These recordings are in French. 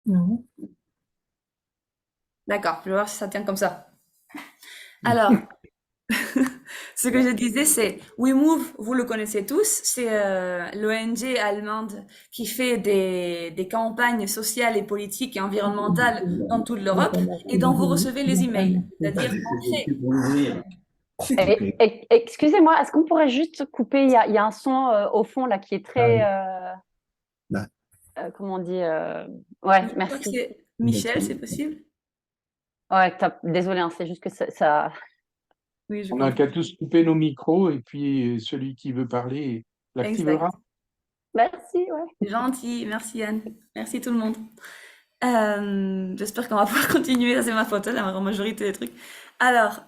Non. D'accord, je vais voir si ça tient comme ça. Alors, ce que je disais, c'est WeMove, vous le connaissez tous, c'est l'ONG allemande qui fait des campagnes sociales et politiques et environnementales dans toute l'Europe et dont vous recevez les emails. C'est-à-dire, on crée. Excusez-moi, est-ce qu'on pourrait juste couper? Il y a un son au fond là qui est très, comment on dit, ouais, Je crois que merci. c'est Michel, c'est possible? Ouais, top. Désolée, hein, c'est juste que ça... Oui, je On n'a comprends. qu'à tous couper nos micros et puis celui qui veut parler l'activera. Exact. Merci, ouais. C'est gentil. Merci Anne. Merci tout le monde. J'espère qu'on va pouvoir continuer. Ça, c'est ma faute, la majorité des trucs. Alors,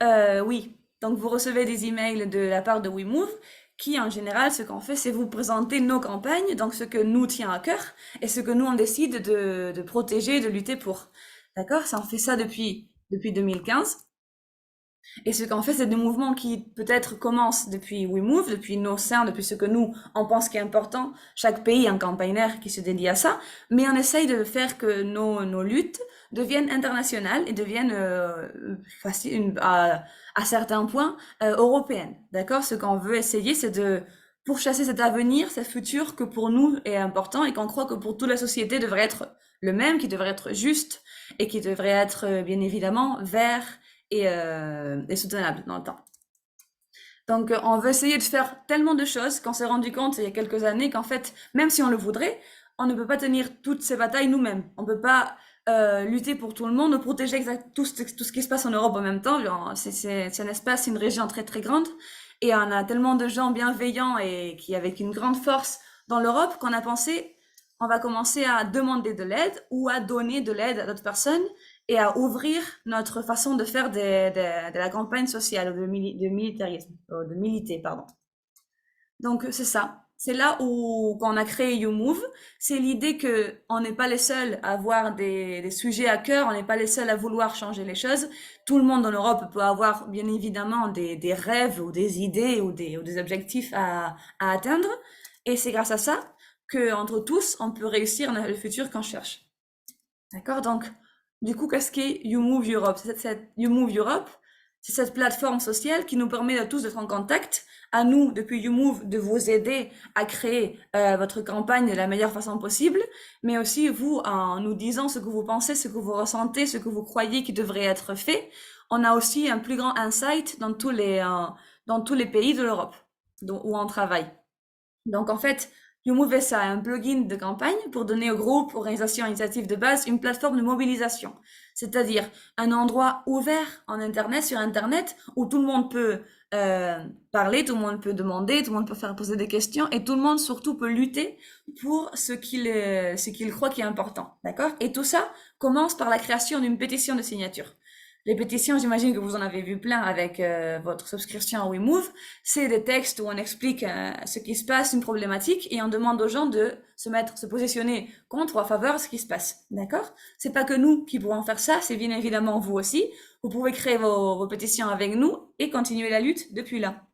oui. Donc, vous recevez des emails de la part de WeMove qui, en général, ce qu'on fait, c'est vous présenter nos campagnes, donc ce que nous tient à cœur et ce que nous, on décide de protéger, de lutter pour. D'accord? Ça, on fait ça depuis 2015. Et ce qu'on fait, c'est des mouvements qui peut-être commencent depuis WeMove, depuis nos seins, depuis ce que nous, on pense qui est important. Chaque pays a un campaigner qui se dédie à ça. Mais on essaye de faire que nos luttes deviennent internationales et deviennent à certains points européennes. D'accord? Ce qu'on veut essayer, c'est de pourchasser cet avenir, ce futur que pour nous est important et qu'on croit que pour toute la société devrait être le même, qui devrait être juste et qui devrait être bien évidemment vert et soutenable dans le temps. Donc, on veut essayer de faire tellement de choses qu'on s'est rendu compte il y a quelques années qu'en fait, même si on le voudrait, on ne peut pas tenir toutes ces batailles nous-mêmes. On ne peut pas lutter pour tout le monde, protéger tout ce qui se passe en Europe en même temps. C'est un espace, une région très très grande. Et on a tellement de gens bienveillants et qui avec une grande force dans l'Europe qu'on a pensé, on va commencer à demander de l'aide ou à donner de l'aide à d'autres personnes et à ouvrir notre façon de faire de la campagne sociale, de militarisme, de militer, pardon. Donc c'est ça. C'est là où quand on a créé YouMove, c'est l'idée que on n'est pas les seuls à avoir des sujets à cœur, on n'est pas les seuls à vouloir changer les choses. Tout le monde en Europe peut avoir bien évidemment des rêves ou des idées ou des objectifs à atteindre. Et c'est grâce à ça que entre tous, on peut réussir le futur qu'on cherche. D'accord? Donc, du coup, qu'est-ce qu'est YouMove Europe? YouMove Europe, c'est cette plateforme sociale qui nous permet de tous d'être en contact. À nous, depuis YouMove, de vous aider à créer votre campagne de la meilleure façon possible, mais aussi vous, en nous disant ce que vous pensez, ce que vous ressentez, ce que vous croyez qui devrait être fait. On a aussi un plus grand insight dans tous les pays de l'Europe où on travaille. Donc en fait, YouMove ça un plugin de campagne pour donner aux groupes, organisations, initiatives de base une plateforme de mobilisation. C'est-à-dire un endroit ouvert en Internet, sur Internet, où tout le monde peut parler, tout le monde peut demander, tout le monde peut faire poser des questions et tout le monde surtout peut lutter pour ce qu'il croit qui est important. D'accord? Et tout ça commence par la création d'une pétition de signature. Les pétitions, j'imagine que vous en avez vu plein avec votre souscription à WeMove. C'est des textes où on explique ce qui se passe, une problématique, et on demande aux gens de se positionner contre ou à faveur de ce qui se passe. D'accord? C'est pas que nous qui pourrons faire ça, c'est bien évidemment vous aussi. Vous pouvez créer vos pétitions avec nous et continuer la lutte depuis là.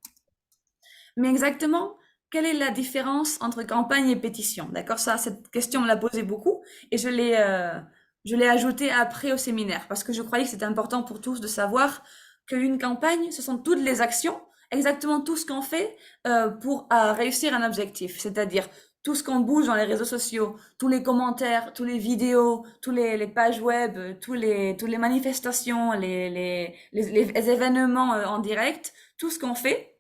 Mais exactement, quelle est la différence entre campagne et pétition? D'accord? Ça, cette question me l'a posée beaucoup et je l'ai ajoutée après au séminaire parce que je croyais que c'était important pour tous de savoir qu'une campagne, ce sont toutes les actions, exactement tout ce qu'on fait pour réussir un objectif. C'est-à-dire tout ce qu'on bouge dans les réseaux sociaux, tous les commentaires, tous les vidéos, les pages web, toutes les manifestations, les événements en direct, tout ce qu'on fait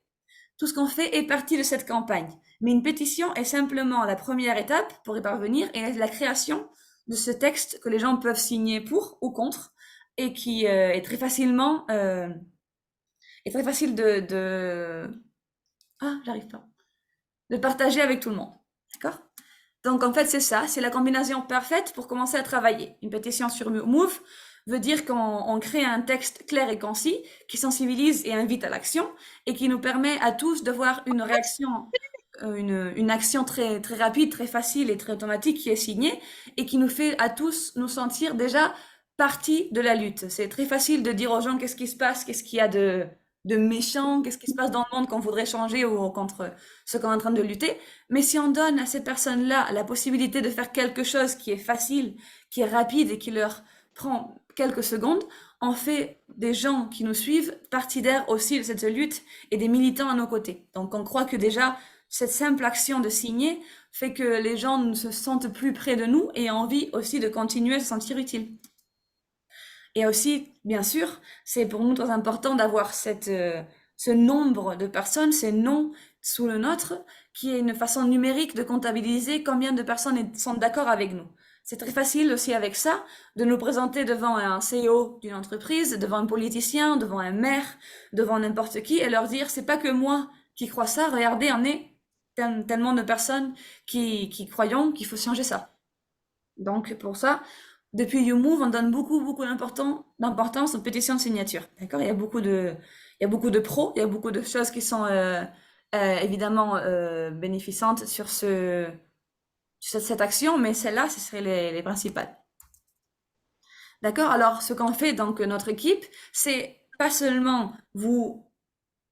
est partie de cette campagne. Mais une pétition est simplement la première étape pour y parvenir et la création de ce texte que les gens peuvent signer pour ou contre et qui est très facile ah, j'arrive pas, de partager avec tout le monde. D'accord? Donc en fait, c'est ça, c'est la combinaison parfaite pour commencer à travailler. Une pétition sur Move veut dire qu'on crée un texte clair et concis qui sensibilise et invite à l'action et qui nous permet à tous de voir une réaction, une action très, très rapide, très facile et très automatique qui est signée et qui nous fait à tous nous sentir déjà partie de la lutte. C'est très facile de dire aux gens qu'est-ce qui se passe, qu'est-ce qu'il y a de méchant, qu'est-ce qui se passe dans le monde qu'on voudrait changer ou contre ce qu'on est en train de lutter. Mais si on donne à ces personnes-là la possibilité de faire quelque chose qui est facile, qui est rapide et qui leur prend quelques secondes, on fait des gens qui nous suivent partidaires aussi de cette lutte et des militants à nos côtés. Donc on croit que déjà cette simple action de signer fait que les gens ne se sentent plus près de nous et ont envie aussi de continuer à se sentir utiles. Et aussi, bien sûr, c'est pour nous très important d'avoir ce nombre de personnes, ces noms sous le nôtre, qui est une façon numérique de comptabiliser combien de personnes sont d'accord avec nous. C'est très facile aussi avec ça de nous présenter devant un CEO d'une entreprise, devant un politicien, devant un maire, devant n'importe qui et leur dire c'est pas que moi qui crois ça, regardez, on est tellement de personnes qui croyons qu'il faut changer ça. Donc pour ça, depuis YouMove, on donne beaucoup d'importance aux pétitions de signature. D'accord? Il y a beaucoup de pros, il y a beaucoup de choses qui sont évidemment bénéficiantes sur cette action, mais celles-là, ce seraient les principales. D'accord? Alors, ce qu'on fait, donc, notre équipe, c'est pas seulement vous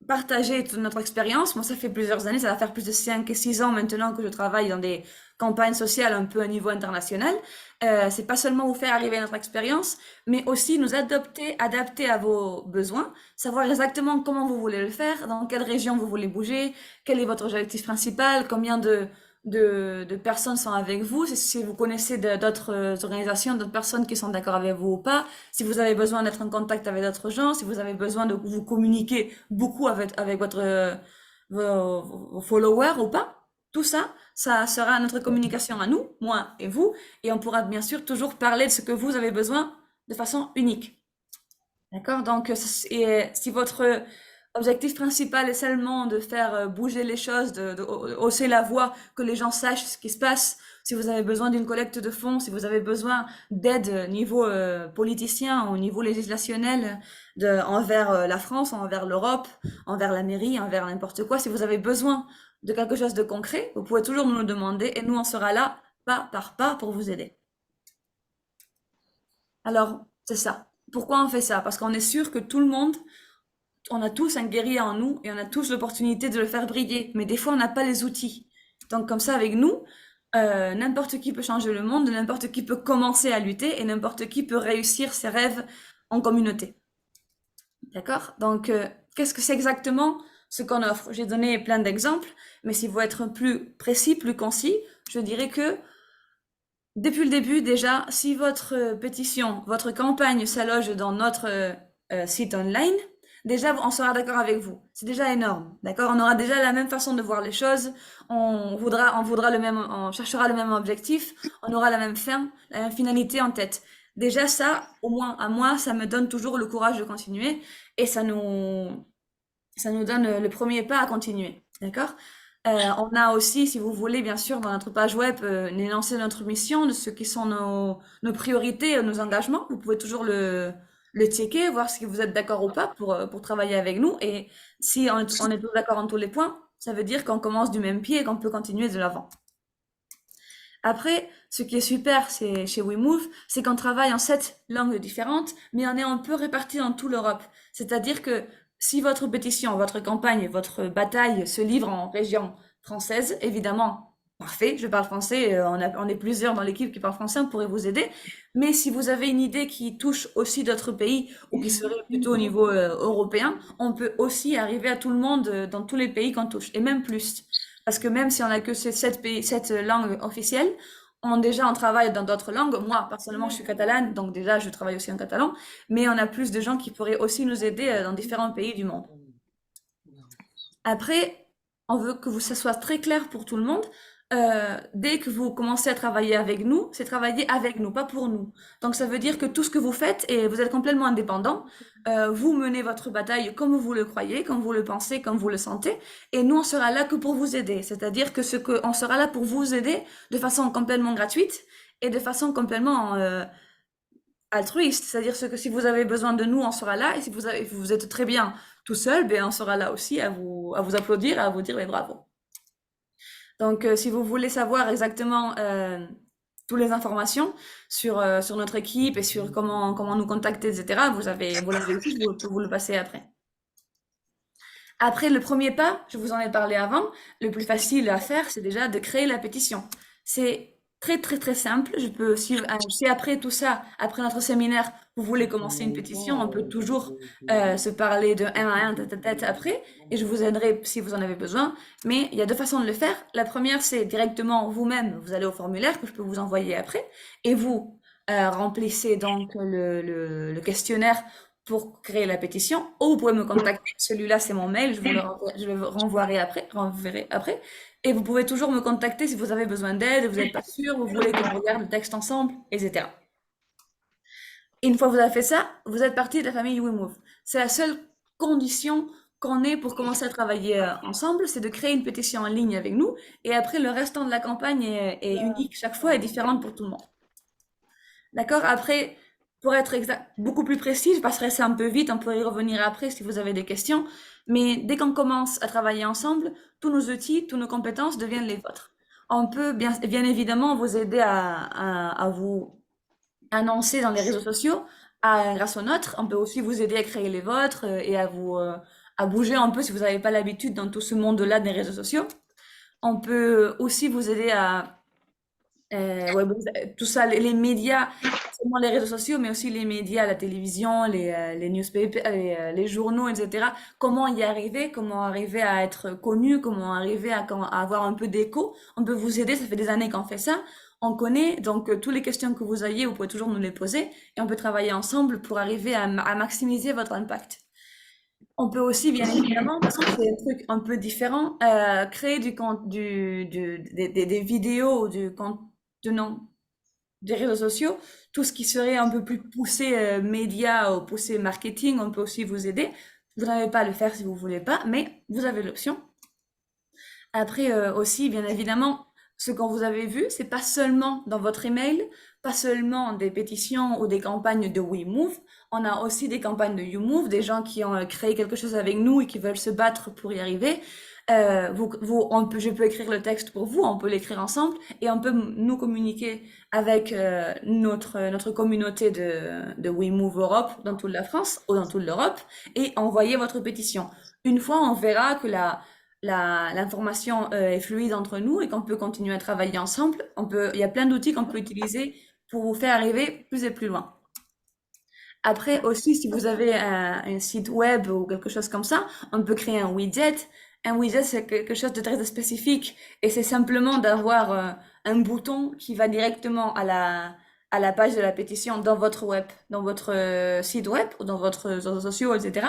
partager toute notre expérience. Moi, ça fait plusieurs années, ça va faire plus de 5 et 6 ans maintenant que je travaille dans des campagnes sociales un peu à niveau international. C'est pas seulement vous faire arriver notre expérience, mais aussi nous adapter à vos besoins, savoir exactement comment vous voulez le faire, dans quelle région vous voulez bouger, quel est votre objectif principal, combien de personnes sont avec vous, si vous connaissez d'autres organisations, d'autres personnes qui sont d'accord avec vous ou pas, si vous avez besoin d'être en contact avec d'autres gens, si vous avez besoin de vous communiquer beaucoup avec vos followers ou pas. Tout ça, ça sera notre communication à nous, moi et vous, et on pourra bien sûr toujours parler de ce que vous avez besoin de façon unique. D'accord? Donc, si votre objectif principal est seulement de faire bouger les choses, de hausser la voix, que les gens sachent ce qui se passe, si vous avez besoin d'une collecte de fonds, si vous avez besoin d'aide au niveau politicien, au niveau législationnel, envers la France, envers l'Europe, envers la mairie, envers n'importe quoi, si vous avez besoin de quelque chose de concret, vous pouvez toujours nous le demander et nous, on sera là, pas par pas, pour vous aider. Alors, c'est ça. Pourquoi on fait ça? Parce qu'on est sûr que tout le monde, on a tous un guerrier en nous et on a tous l'opportunité de le faire briller. Mais des fois, on n'a pas les outils. Donc, comme ça, avec nous, n'importe qui peut changer le monde, n'importe qui peut commencer à lutter et n'importe qui peut réussir ses rêves en communauté. D'accord? Donc, qu'est-ce que c'est exactement ce qu'on offre? J'ai donné plein d'exemples, mais s'il faut être plus précis, plus concis, je dirais que depuis le début, déjà, si votre pétition, votre campagne s'alloge dans notre site online, déjà, on sera d'accord avec vous. C'est déjà énorme, d'accord? On aura déjà la même façon de voir les choses. On cherchera le même objectif. On aura la même fin, la même finalité en tête. Déjà, ça, au moins à moi, ça me donne toujours le courage de continuer et ça nous donne le premier pas à continuer, d'accord? On a aussi, si vous voulez, bien sûr, dans notre page web, énoncé notre mission, de ce qui sont nos priorités, nos engagements. Vous pouvez toujours le checker, voir si vous êtes d'accord ou pas pour travailler avec nous. Et si on est tous d'accord en tous les points, ça veut dire qu'on commence du même pied et qu'on peut continuer de l'avant. Après, ce qui est super chez WeMove, c'est qu'on travaille en 7 langues différentes, mais on est un peu répartis dans toute l'Europe. C'est-à-dire que si votre pétition, votre campagne, votre bataille se livre en région française, évidemment, parfait, je parle français, on est plusieurs dans l'équipe qui parlent français, on pourrait vous aider. Mais si vous avez une idée qui touche aussi d'autres pays ou qui serait plutôt au niveau européen, on peut aussi arriver à tout le monde dans tous les pays qu'on touche, et même plus. Parce que même si on n'a que ces 7 langues officielles, on travaille dans d'autres langues. Moi, personnellement, je suis catalane, donc déjà, je travaille aussi en catalan. Mais on a plus de gens qui pourraient aussi nous aider dans différents pays du monde. Après, on veut que ça soit très clair pour tout le monde. Dès que vous commencez à travailler avec nous, c'est travailler avec nous, pas pour nous. Donc ça veut dire que tout ce que vous faites, et vous êtes complètement indépendant, vous menez votre bataille comme vous le croyez, comme vous le pensez, comme vous le sentez, et nous on sera là que pour vous aider. C'est-à-dire que on sera là pour vous aider de façon complètement gratuite et de façon complètement altruiste. C'est-à-dire que si vous avez besoin de nous, on sera là, et si vous êtes très bien tout seul, ben on sera là aussi à vous applaudir, à vous dire les bravo. Donc, si vous voulez savoir exactement toutes les informations sur notre équipe et sur comment nous contacter, etc., vous l'avez ici, je peux vous le passer après. Après, le premier pas, je vous en ai parlé avant, le plus facile à faire, c'est déjà de créer la pétition. C'est très, très, très simple. Je peux, si après tout ça, après notre séminaire, vous voulez commencer une pétition, on peut toujours se parler de un à un, tête à tête après, et je vous aiderai si vous en avez besoin. Mais il y a deux façons de le faire. La première, c'est directement vous-même, vous allez au formulaire que je peux vous envoyer après, et vous remplissez donc le questionnaire pour créer la pétition, ou vous pouvez me contacter. Celui-là, c'est mon mail, je le renverrai après. Et vous pouvez toujours me contacter si vous avez besoin d'aide, vous n'êtes pas sûr, vous voulez qu'on regarde le texte ensemble, etc. Et une fois que vous avez fait ça, vous êtes partie de la famille WeMove. C'est la seule condition qu'on ait pour commencer à travailler ensemble, c'est de créer une pétition en ligne avec nous. Et après, le restant de la campagne est unique chaque fois et différente pour tout le monde. D'accord? Après, pour être beaucoup plus précis, je passerai ça un peu vite, on peut y revenir après si vous avez des questions. Mais dès qu'on commence à travailler ensemble, tous nos outils, toutes nos compétences deviennent les vôtres. On peut bien évidemment vous aider à vous annoncer dans les réseaux sociaux grâce aux nôtres. On peut aussi vous aider à créer les vôtres et à bouger un peu si vous n'avez pas l'habitude dans tout ce monde-là des réseaux sociaux. On peut aussi vous aider ouais, tout ça, les médias, pas seulement les réseaux sociaux, mais aussi les médias, la télévision, les newspapers, les journaux, etc. Comment y arriver, comment arriver à être connu, comment arriver à avoir un peu d'écho. On peut vous aider, ça fait des années qu'on fait ça. On connaît, donc toutes les questions que vous ayez, vous pouvez toujours nous les poser et on peut travailler ensemble pour arriver à maximiser votre impact. On peut aussi, bien évidemment, parce que c'est un truc un peu différent, créer des vidéos, du contenant des réseaux sociaux, tout ce qui serait un peu plus poussé média ou poussé marketing, on peut aussi vous aider. Vous n'avez pas à le faire si vous voulez pas, mais vous avez l'option. Après aussi, bien évidemment, ce qu'on vous avez vu, c'est pas seulement dans votre email, pas seulement des pétitions ou des campagnes de WeMove, on a aussi des campagnes de YouMove, des gens qui ont créé quelque chose avec nous et qui veulent se battre pour y arriver. Je peux écrire le texte pour vous, on peut l'écrire ensemble et on peut nous communiquer avec notre communauté de WeMove Europe dans toute la France ou dans toute l'Europe et envoyer votre pétition. Une fois, on verra que l'information est fluide entre nous et qu'on peut continuer à travailler ensemble. Il y a plein d'outils qu'on peut utiliser pour vous faire arriver plus et plus loin. Après aussi, si vous avez un site web ou quelque chose comme ça, on peut créer un widget. Un widget, c'est quelque chose de très spécifique et c'est simplement d'avoir un bouton qui va directement à la page de la pétition dans votre web, dans votre site web ou dans votre réseaux sociaux, etc.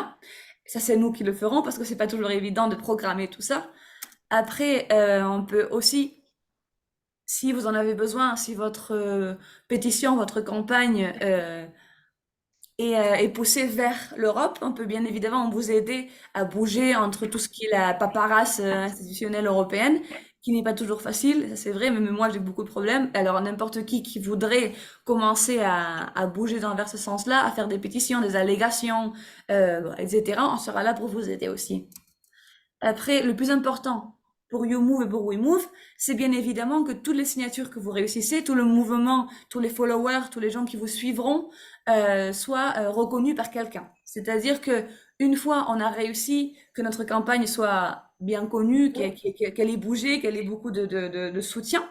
Ça, c'est nous qui le ferons parce que c'est pas toujours évident de programmer tout ça. Après, on peut aussi, si vous en avez besoin, si votre pétition, votre campagne et pousser vers l'Europe. On peut bien évidemment vous aider à bouger entre tout ce qui est la paperasse institutionnelle européenne, qui n'est pas toujours facile, ça c'est vrai, mais même moi j'ai beaucoup de problèmes. Alors n'importe qui voudrait commencer à bouger vers ce sens-là, à faire des pétitions, des allégations, etc., on sera là pour vous aider aussi. Après, le plus important pour YouMove et pour WeMove, c'est bien évidemment que toutes les signatures que vous réussissez, tout le mouvement, tous les followers, tous les gens qui vous suivront, soient reconnus par quelqu'un. C'est-à-dire que une fois on a réussi, que notre campagne soit bien connue, qu'elle ait bougé, qu'elle ait beaucoup de soutien,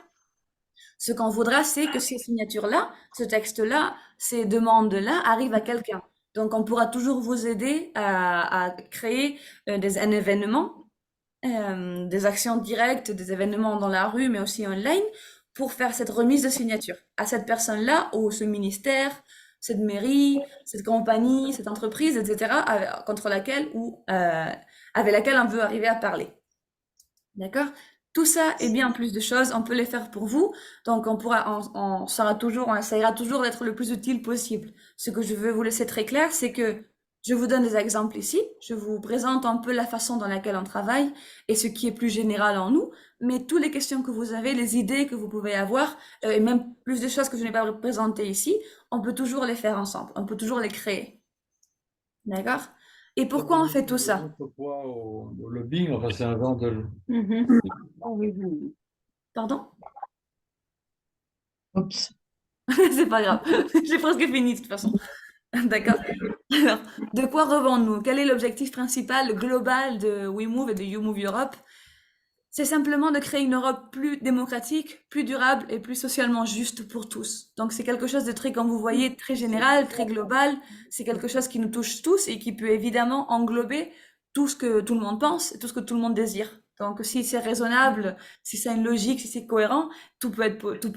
ce qu'on voudra, c'est que ces signatures-là, ce texte-là, ces demandes-là arrivent à quelqu'un. Donc, on pourra toujours vous aider à créer un événement, des actions directes, des événements dans la rue, mais aussi online, pour faire cette remise de signature à cette personne-là ou ce ministère, cette mairie, cette compagnie, cette entreprise, etc., contre laquelle ou avec laquelle on veut arriver à parler. D'accord? Tout ça et bien plus de choses, on peut les faire pour vous. Donc, on essaiera toujours d'être le plus utile possible. Ce que je veux vous laisser très clair, c'est que je vous donne des exemples ici. Je vous présente un peu la façon dans laquelle on travaille et ce qui est plus général en nous. Mais toutes les questions que vous avez, les idées que vous pouvez avoir, et même plus de choses que je n'ai pas présentées ici, on peut toujours les faire ensemble. On peut toujours les créer. D'accord? Et pourquoi on fait tout ça? Autrefois au lobbying, enfin c'est un genre de... Pardon? Oups. C'est pas grave. J'ai presque fini de toute façon. D'accord? Alors, de quoi rêvons-nous? Quel est l'objectif principal global de WeMove et de YouMove Europe? C'est simplement de créer une Europe plus démocratique, plus durable et plus socialement juste pour tous. Donc c'est quelque chose de très, comme vous voyez, très général, très global. C'est quelque chose qui nous touche tous et qui peut évidemment englober tout ce que tout le monde pense, et tout ce que tout le monde désire. Donc si c'est raisonnable, si c'est une logique, si c'est cohérent, tout peut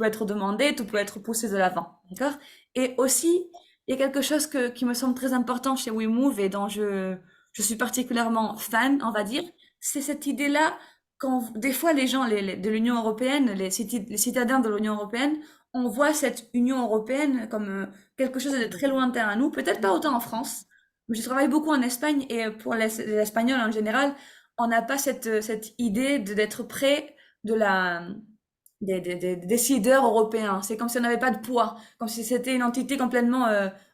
être demandé, tout peut être poussé de l'avant. D'accord? Et aussi, il y a quelque chose qui me semble très important chez WeMove et dont je suis particulièrement fan, on va dire, c'est cette idée-là quand des fois les gens de l'Union européenne, les citadins de l'Union européenne, on voit cette Union européenne comme quelque chose de très lointain à nous, peut-être pas autant en France, mais je travaille beaucoup en Espagne et pour les Espagnols en général, on n'a pas cette idée d'être près de des décideurs européens. C'est comme si on n'avait pas de poids, comme si c'était une entité complètement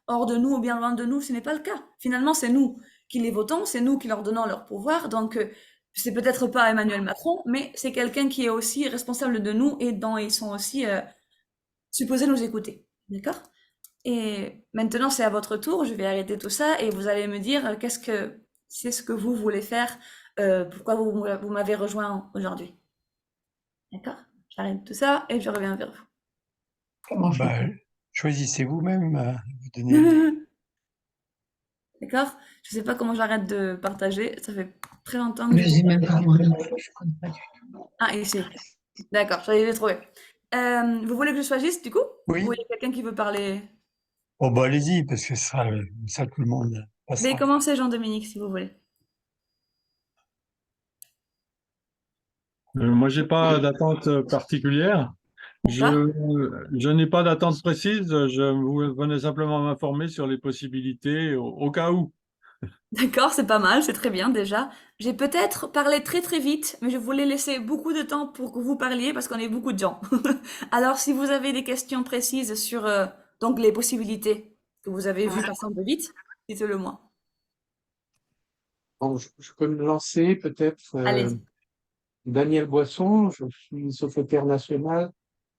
hors de nous ou bien loin de nous. Ce n'est pas le cas. Finalement, c'est nous qui les votons, c'est nous qui leur donnons leur pouvoir. Donc, c'est peut-être pas Emmanuel Macron, mais c'est quelqu'un qui est aussi responsable de nous et dont ils sont aussi supposés nous écouter. D'accord? Et maintenant, c'est à votre tour. Je vais arrêter tout ça et vous allez me dire qu'est-ce que c'est ce que vous voulez faire, pourquoi vous m'avez rejoint aujourd'hui. D'accord? J'arrête tout ça et je reviens vers Comment bah, choisissez vous-même, vous donnez vous. D'accord? Je sais pas comment j'arrête de partager. Ça fait très longtemps que Je sais même pas moi non plus, je connais pas du tout. Ah, ici. D'accord, j'avais trouvé. Vous voulez que je choisisse du coup? Ou il Oui. y a quelqu'un qui veut parler? Oh bah allez-y, parce que ça tout le monde Mais passera. commencez Jean-Dominique si vous voulez. Moi, j'ai pas d'attente particulière. D'accord? Je n'ai pas d'attente précise. Je venais simplement m'informer sur les possibilités au cas où. D'accord, c'est pas mal, c'est très bien déjà. J'ai peut-être parlé très très vite, mais je voulais laisser beaucoup de temps pour que vous parliez parce qu'on est beaucoup de gens. Alors si vous avez des questions précises sur donc les possibilités que vous avez vues passer un peu vite, dites-le moi. Bon, je peux me lancer peut-être. Allez-y. Daniel Boisson, je suis secrétaire national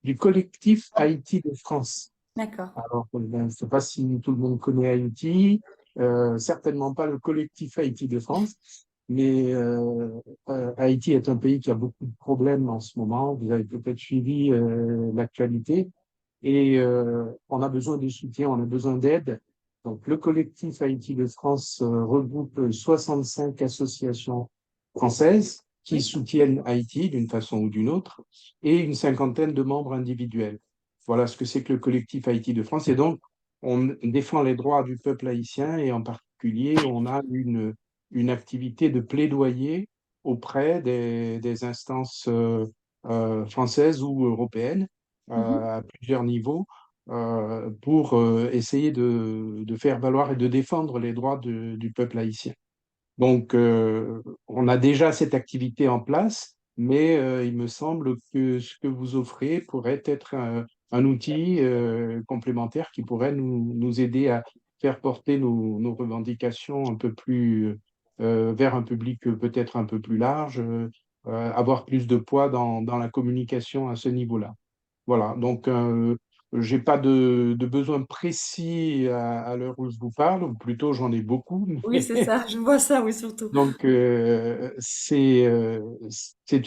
du collectif Haïti de France. D'accord. Alors, je ne sais pas si tout le monde connaît Haïti, certainement pas le collectif Haïti de France, mais Haïti est un pays qui a beaucoup de problèmes en ce moment. Vous avez peut-être suivi l'actualité et on a besoin de soutien, on a besoin d'aide. Donc, le collectif Haïti de France regroupe 65 associations françaises qui Oui. soutiennent Haïti d'une façon ou d'une autre et une cinquantaine de membres individuels. Voilà ce que c'est que le collectif Haïti de France. Et donc, on défend les droits du peuple haïtien et en particulier, on a une activité de plaidoyer auprès des instances françaises ou européennes Mhm. à plusieurs niveaux pour essayer de faire valoir et de défendre les droits du peuple haïtien. Donc, on a déjà cette activité en place, mais il me semble que ce que vous offrez pourrait être un outil complémentaire qui pourrait nous aider à faire porter nos revendications un peu plus vers un public peut-être un peu plus large, avoir plus de poids dans la communication à ce niveau-là. Voilà, donc j'ai pas de besoin précis à l'heure où je vous parle, ou plutôt j'en ai beaucoup. Oui, c'est ça, je vois ça, oui, surtout. Donc c'est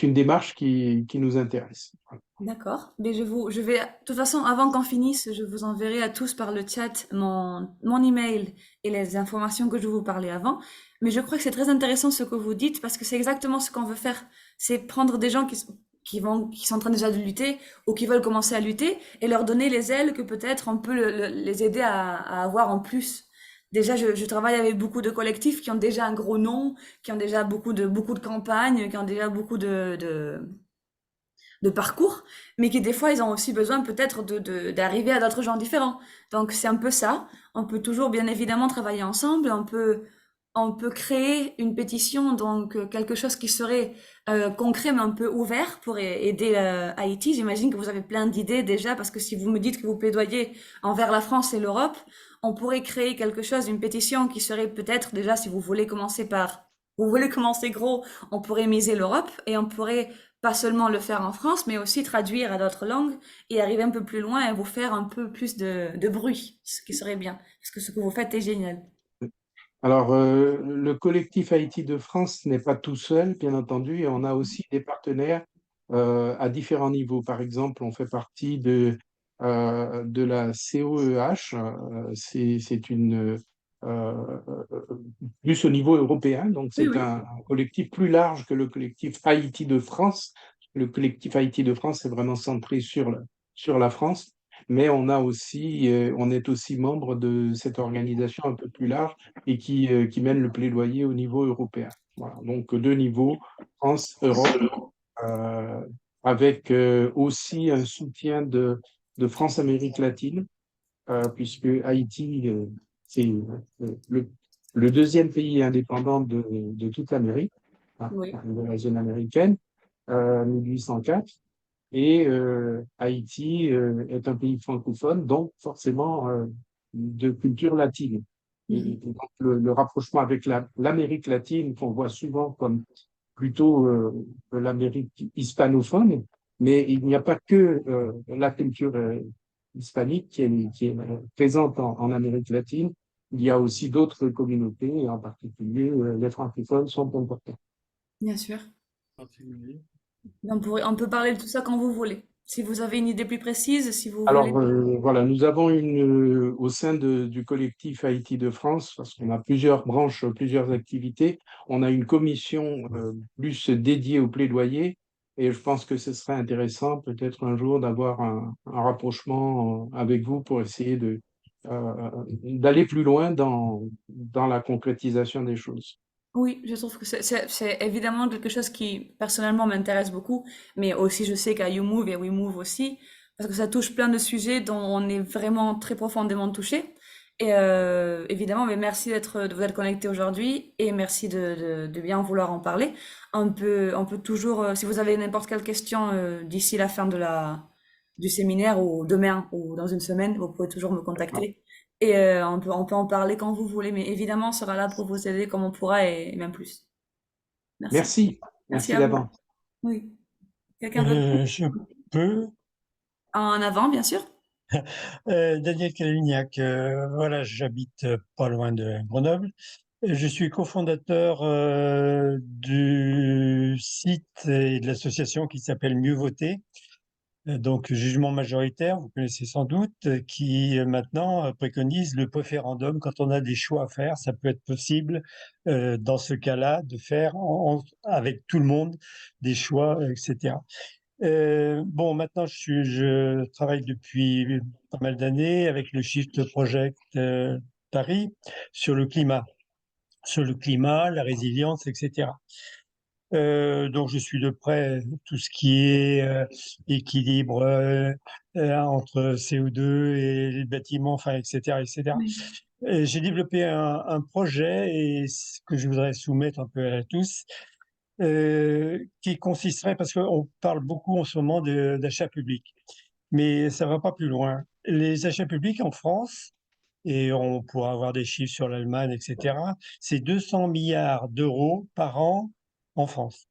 une démarche qui nous intéresse. Voilà. D'accord. Mais je vais, de toute façon, avant qu'on finisse, je vous enverrai à tous par le chat mon email et les informations que je vous parlais avant. Mais je crois que c'est très intéressant ce que vous dites parce que c'est exactement ce qu'on veut faire. C'est prendre des gens qui sont en train déjà de lutter ou qui veulent commencer à lutter et leur donner les ailes que peut-être on peut les aider à avoir en plus. Déjà, je travaille avec beaucoup de collectifs qui ont déjà un gros nom, qui ont déjà beaucoup de campagnes, qui ont déjà beaucoup de parcours, mais qui des fois ils ont aussi besoin peut-être d'arriver à d'autres gens différents. Donc c'est un peu ça. On peut toujours bien évidemment travailler ensemble. On peut créer une pétition, donc quelque chose qui serait concret mais un peu ouvert pour aider Haïti. J'imagine que vous avez plein d'idées déjà parce que si vous me dites que vous plaidoyez envers la France et l'Europe, on pourrait créer quelque chose, une pétition qui serait peut-être déjà si vous voulez commencer gros, on pourrait miser l'Europe et on pourrait pas seulement le faire en France, mais aussi traduire à d'autres langues et arriver un peu plus loin et vous faire un peu plus de bruit, ce qui serait bien, parce que ce que vous faites est génial. Alors, le collectif Haïti de France n'est pas tout seul, bien entendu, et on a aussi des partenaires à différents niveaux. Par exemple, on fait partie de la COEH, c'est une euh, plus au niveau européen, donc Oui, c'est oui. un collectif plus large que le collectif Haïti de France. Le collectif Haïti de France est vraiment centré sur la France, mais on est aussi membre de cette organisation un peu plus large et qui mène le plaidoyer au niveau européen. Voilà, donc deux niveaux, France, Europe, euh, avec aussi un soutien de France-Amérique latine, puisque Haïti, c'est le deuxième pays indépendant de toute l'Amérique, hein, Oui. de la zone américaine, 1804. Et Haïti est un pays francophone, donc forcément de culture latine. Et Mhm. donc le rapprochement avec l'Amérique latine, qu'on voit souvent comme plutôt l'Amérique hispanophone, mais il n'y a pas que la culture hispanique qui est présente en Amérique latine. Il y a aussi d'autres communautés, et en particulier les francophones sont importants. Bien sûr. Particulier. On peut parler de tout ça quand vous voulez. Si vous avez une idée plus précise, si vous voulez. Alors voilà, nous avons au sein du collectif Haïti de France, parce qu'on a plusieurs branches, plusieurs activités, on a une commission plus dédiée au plaidoyer, et je pense que ce serait intéressant peut-être un jour d'avoir un rapprochement avec vous pour essayer d'aller plus loin dans la concrétisation des choses. Oui, je trouve que c'est évidemment quelque chose qui personnellement m'intéresse beaucoup, mais aussi je sais qu'à YouMove et WeMove aussi, parce que ça touche plein de sujets dont on est vraiment très profondément touché. Et évidemment, mais merci de vous être connecté aujourd'hui et merci de bien vouloir en parler. On peut toujours, si vous avez n'importe quelle question d'ici la fin du séminaire ou demain ou dans une semaine, vous pouvez toujours me contacter. Et on peut en parler quand vous voulez, mais évidemment, on sera là pour vous aider comme on pourra et même plus. Merci. Merci, Merci merci à vous. d'avance. Oui. Quelqu'un d'autre? Je peux. En avant, bien sûr. Daniel Calignac, voilà, j'habite pas loin de Grenoble. Je suis cofondateur du site et de l'association qui s'appelle Mieux Voter. Donc, jugement majoritaire, vous connaissez sans doute, qui maintenant préconise le référendum quand on a des choix à faire. Ça peut être possible, dans ce cas-là, de faire avec tout le monde des choix, etc. Bon, maintenant, je travaille depuis pas mal d'années avec le Shift Project Paris sur le climat, la résilience, etc. Donc, je suis de près tout ce qui est équilibre entre CO2 et les bâtiments, enfin, etc., etc. Oui. J'ai développé un projet que je voudrais soumettre un peu à tous, qui consisterait, parce qu'on parle beaucoup en ce moment d'achat public, mais ça va pas plus loin. Les achats publics en France, et on pourra avoir des chiffres sur l'Allemagne, etc., c'est 200 milliards d'euros par an en France.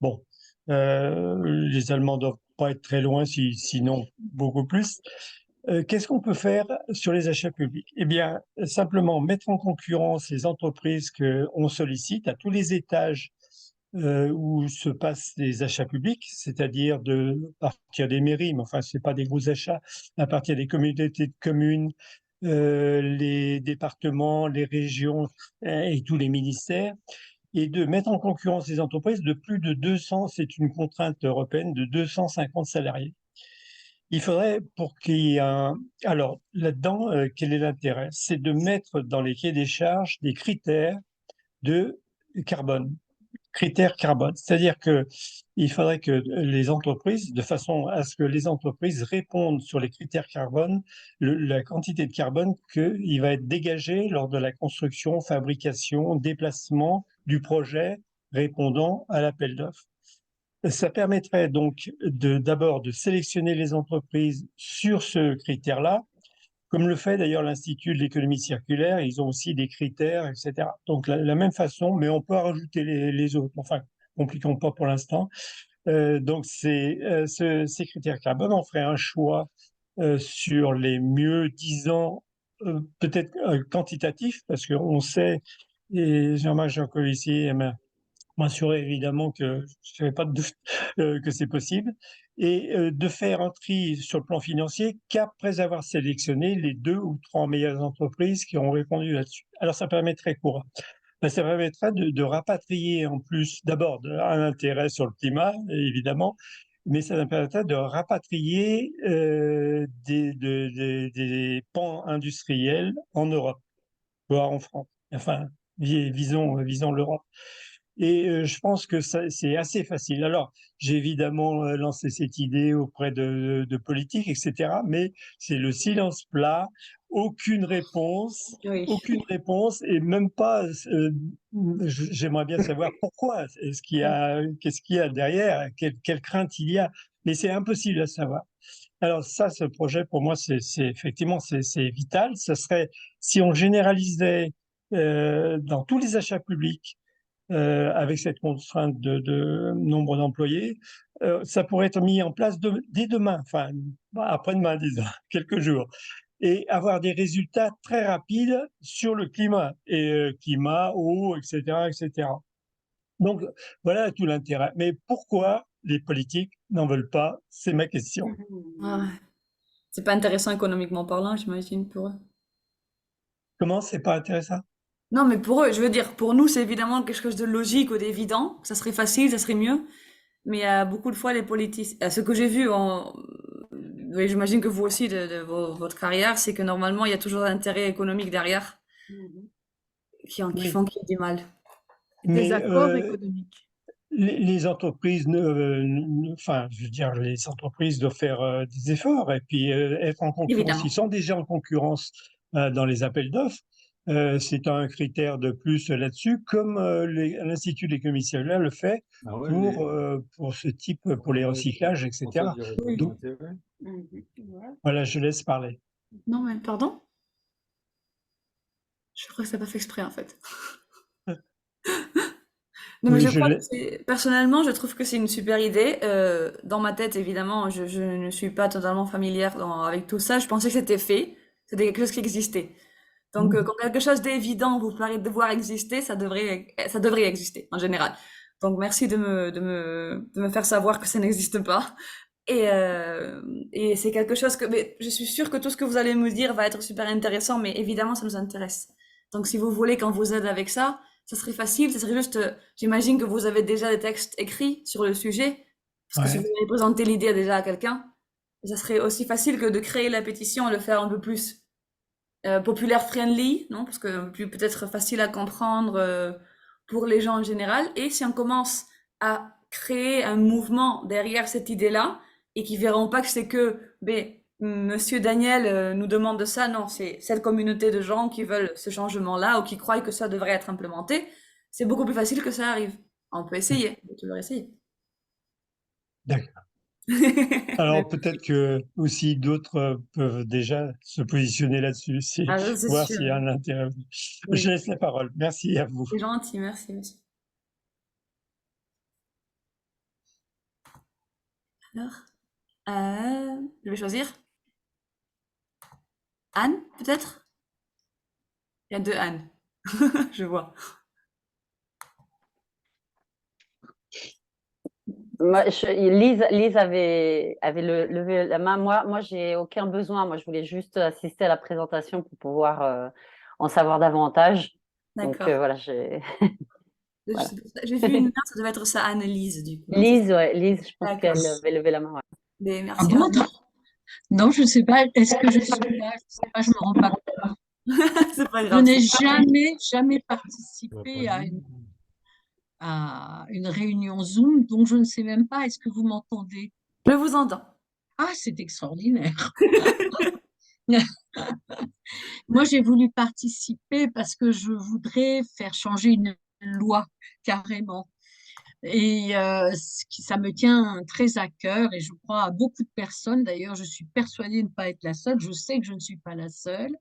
Bon, les Allemands doivent pas être très loin, sinon beaucoup plus. Qu'est-ce qu'on peut faire sur les achats publics? Eh bien, simplement mettre en concurrence les entreprises qu'on sollicite à tous les étages où se passent les achats publics, c'est-à-dire à partir des mairies, mais enfin, c'est pas des gros achats, à partir des communautés de communes, les départements, les régions et tous les ministères, et de mettre en concurrence les entreprises de plus de 200, c'est une contrainte européenne, de 250 salariés. Il faudrait pour qu'il y ait un... Alors, là-dedans, quel est l'intérêt? C'est de mettre dans les cahiers des charges des critères de carbone. Critères carbone. C'est-à-dire que il faudrait que les entreprises, de façon à ce que les entreprises répondent sur les critères carbone, la quantité de carbone qu'il va être dégagé lors de la construction, fabrication, déplacement du projet répondant à l'appel d'offres. Ça permettrait donc d'abord de sélectionner les entreprises sur ce critère-là, comme le fait d'ailleurs l'Institut de l'économie circulaire, ils ont aussi des critères, etc. Donc la même façon, mais on peut rajouter les autres. Enfin, compliquons pas pour l'instant. Donc, ces critères carbone, on ferait un choix sur les mieux disant, peut-être quantitatif, parce qu'on sait, et Jean-Marc Jancovici m'assurer évidemment que je n'avais pas de doute que c'est possible, et de faire un tri sur le plan financier qu'après avoir sélectionné les 2 ou 3 meilleures entreprises qui ont répondu là-dessus. Alors ça permettrait quoi? Ben, ça permettrait de rapatrier en plus, d'abord un intérêt sur le climat, évidemment, mais ça permettrait de rapatrier des pans industriels en Europe, voire en France. Enfin, visons l'Europe. Et je pense que c'est assez facile. Alors, j'ai évidemment lancé cette idée auprès de politiques, etc. Mais c'est le silence plat, aucune réponse, Oui. et même pas. J'aimerais bien savoir pourquoi. Qu'est-ce qu'il y a derrière, quelle crainte il y a. Mais c'est impossible à savoir. Alors ça, ce projet, pour moi, effectivement, c'est vital. Ça serait, si on généralisait dans tous les achats publics, avec cette contrainte de nombre d'employés, ça pourrait être mis en place dès demain, enfin après-demain, disons, quelques jours, et avoir des résultats très rapides sur le climat, et climat, eau, etc., etc. Donc voilà tout l'intérêt. Mais pourquoi les politiques n'en veulent pas? C'est ma question. Ah ouais. C'est pas intéressant économiquement parlant, j'imagine, pour eux. Comment c'est pas intéressant? Non, mais pour eux, je veux dire, pour nous, c'est évidemment quelque chose de logique ou d'évident. Ça serait facile, ça serait mieux. Mais il y a beaucoup de fois, les politiciens, ce que j'ai vu oui, j'imagine que vous aussi, de votre carrière, c'est que normalement, il y a toujours l'intérêt économique derrière qui Oui. font qu'il y ait du mal. Des Mais accords économiques. les entreprises, enfin, je veux dire, les entreprises doivent faire des efforts et puis être en concurrence. Évidemment. Ils sont déjà en concurrence dans les appels d'offres. C'est un critère de plus là-dessus, comme l'Institut d'économie cellulaire le fait Ah ouais, pour ce type, pour les recyclages, etc. Oui. Donc, voilà, je laisse parler. Non, mais pardon? Je crois que ça pas fait exprès, en fait. Non, mais Oui, je je crois que l'ai. personnellement, je trouve que c'est une super idée. Dans ma tête, évidemment, je ne suis pas totalement familière avec tout ça. Je pensais que c'était fait. C'était quelque chose qui existait. Donc, quand quelque chose d'évident vous paraît devoir exister, ça devrait exister, en général. Donc, merci de me faire savoir que ça n'existe pas. Et c'est quelque chose mais je suis sûre que tout ce que vous allez me dire va être super intéressant, mais évidemment, ça nous intéresse. Donc, si vous voulez qu'on vous aide avec ça serait facile, ça serait juste, j'imagine que vous avez déjà des textes écrits sur le sujet, parce que si vous Ouais. avez présenté l'idée déjà à quelqu'un, ça serait aussi facile que de créer la pétition et le faire un peu plus populaire friendly, non? Parce que plus peut-être facile à comprendre pour les gens en général. Et si on commence à créer un mouvement derrière cette idée-là et qui verront pas que c'est que, ben, Monsieur Daniel nous demande de ça, non, c'est cette communauté de gens qui veulent ce changement-là ou qui croient que ça devrait être implémenté, c'est beaucoup plus facile que ça arrive. On peut essayer, on peut toujours essayer. D'accord. Mais- Alors peut-être que aussi d'autres peuvent déjà se positionner là-dessus, Ah, ça, c'est voir sûr. s'il y a un intérêt. Je Oui. laisse la parole. Merci à vous. C'est gentil, merci, monsieur. Alors, je vais choisir. Anne, peut-être? Il y a deux Anne. Je vois. Lise avait levé la main. Moi, j'ai aucun besoin. Moi, je voulais juste assister à la présentation pour pouvoir en savoir davantage. Donc D'accord. voilà, voilà. J'ai vu une main, ça devait être ça, Anne-Lise, du coup. Lise, je pense D'accord. qu'elle avait levé la main. Ouais. Mais Ah merci. bon? Non, je ne sais pas. Est-ce que je suis là? Je ne sais pas, je ne me rends pas compte. C'est pas Je grave. n'ai jamais participé à une réunion Zoom, donc je ne sais même pas. Est-ce que vous m'entendez? Je vous entends. Ah, c'est extraordinaire. Moi, j'ai voulu participer parce que je voudrais faire changer une loi carrément. Et ça me tient très à cœur et je crois à beaucoup de personnes. D'ailleurs, je suis persuadée de ne pas être la seule. Je sais que je ne suis pas la seule.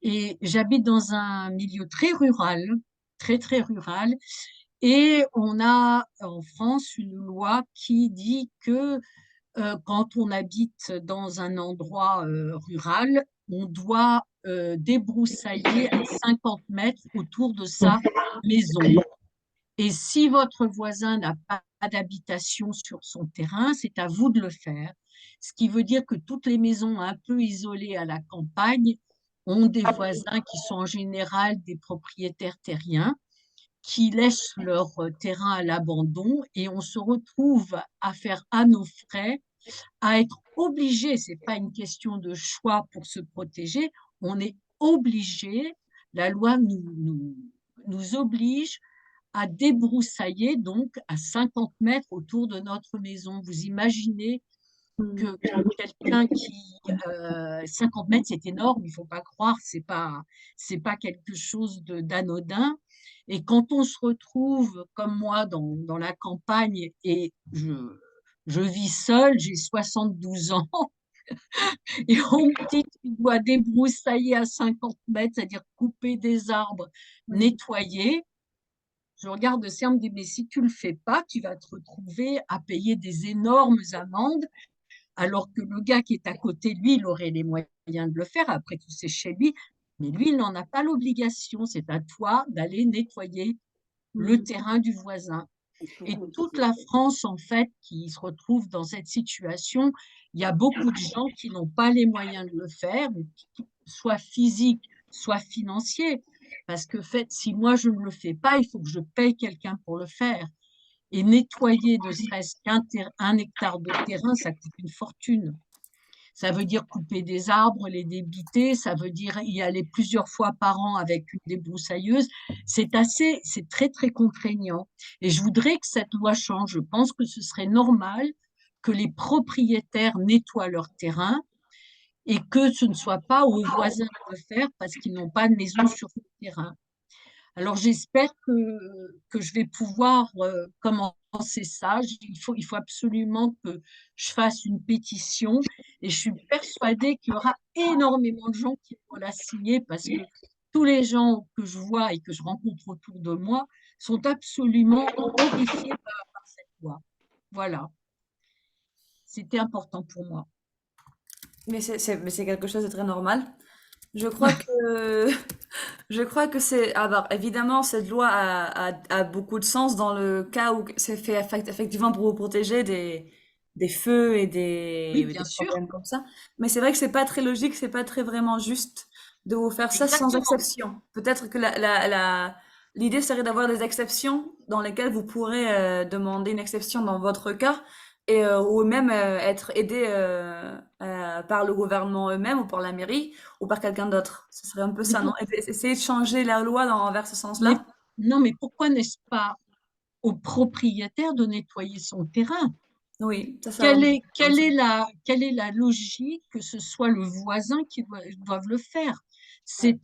Et j'habite dans un milieu très rural, très, très rural. Et on a en France une loi qui dit que quand on habite dans un endroit rural, on doit débroussailler à 50 mètres autour de sa maison. Et si votre voisin n'a pas d'habitation sur son terrain, c'est à vous de le faire. Ce qui veut dire que toutes les maisons un peu isolées à la campagne ont des voisins qui sont en général des propriétaires terriens qui laissent leur terrain à l'abandon et on se retrouve à faire à nos frais, à être obligé, c'est pas une question de choix pour se protéger, on est obligé, la loi nous oblige à débroussailler donc à 50 mètres autour de notre maison. Vous imaginez que quelqu'un qui 50 mètres c'est énorme, il faut pas croire, c'est pas quelque chose d'anodin. Et quand on se retrouve comme moi dans la campagne et je vis seule, j'ai 72 ans et on me dit tu dois débroussailler à 50 mètres, c'est-à-dire couper des arbres, nettoyer. Je regarde le CERM, me dit mais si tu le fais pas, tu vas te retrouver à payer des énormes amendes alors que le gars qui est à côté, lui, il aurait les moyens de le faire. Après tout, c'est chez lui. Mais lui, il n'en a pas l'obligation. C'est à toi d'aller nettoyer le terrain du voisin. Et toute la France, en fait, qui se retrouve dans cette situation, il y a beaucoup de gens qui n'ont pas les moyens de le faire, soit physiques, soit financiers. Parce que, fait, si moi, je ne le fais pas, il faut que je paye quelqu'un pour le faire. Et nettoyer ne serait-ce qu'un hectare de terrain, ça coûte une fortune. Ça veut dire couper des arbres, les débiter, ça veut dire y aller plusieurs fois par an avec une débroussailleuse. C'est très, très contraignant. Et je voudrais que cette loi change. Je pense que ce serait normal que les propriétaires nettoient leur terrain et que ce ne soit pas aux voisins de le faire parce qu'ils n'ont pas de maison sur le terrain. Alors j'espère que je vais pouvoir commencer ça. Il faut absolument que je fasse une pétition et je suis persuadée qu'il y aura énormément de gens qui vont la signer parce que tous les gens que je vois et que je rencontre autour de moi sont absolument horrifiés par cette loi. Voilà, c'était important pour moi. Mais c'est quelque chose de très normal. Je crois que, je crois que c'est, alors évidemment, cette loi a beaucoup de sens dans le cas où c'est fait effectivement pour vous protéger des feux et Oui, des bien sûr, problèmes comme ça. Mais c'est vrai que c'est pas très logique, c'est pas très vraiment juste de vous faire ça sans exactement. exception. Peut-être que l'idée serait d'avoir des exceptions dans lesquelles vous pourrez demander une exception dans votre cas et ou même être aidé par le gouvernement eux-mêmes ou par la mairie ou par quelqu'un d'autre. Ce serait un peu Mais ça, non? Essayer de changer la loi vers ce mais, sens-là. non, mais pourquoi n'est-ce pas au propriétaire de nettoyer son terrain? Oui, ça va. Quelle est la logique que ce soit le voisin qui doive le faire? C'est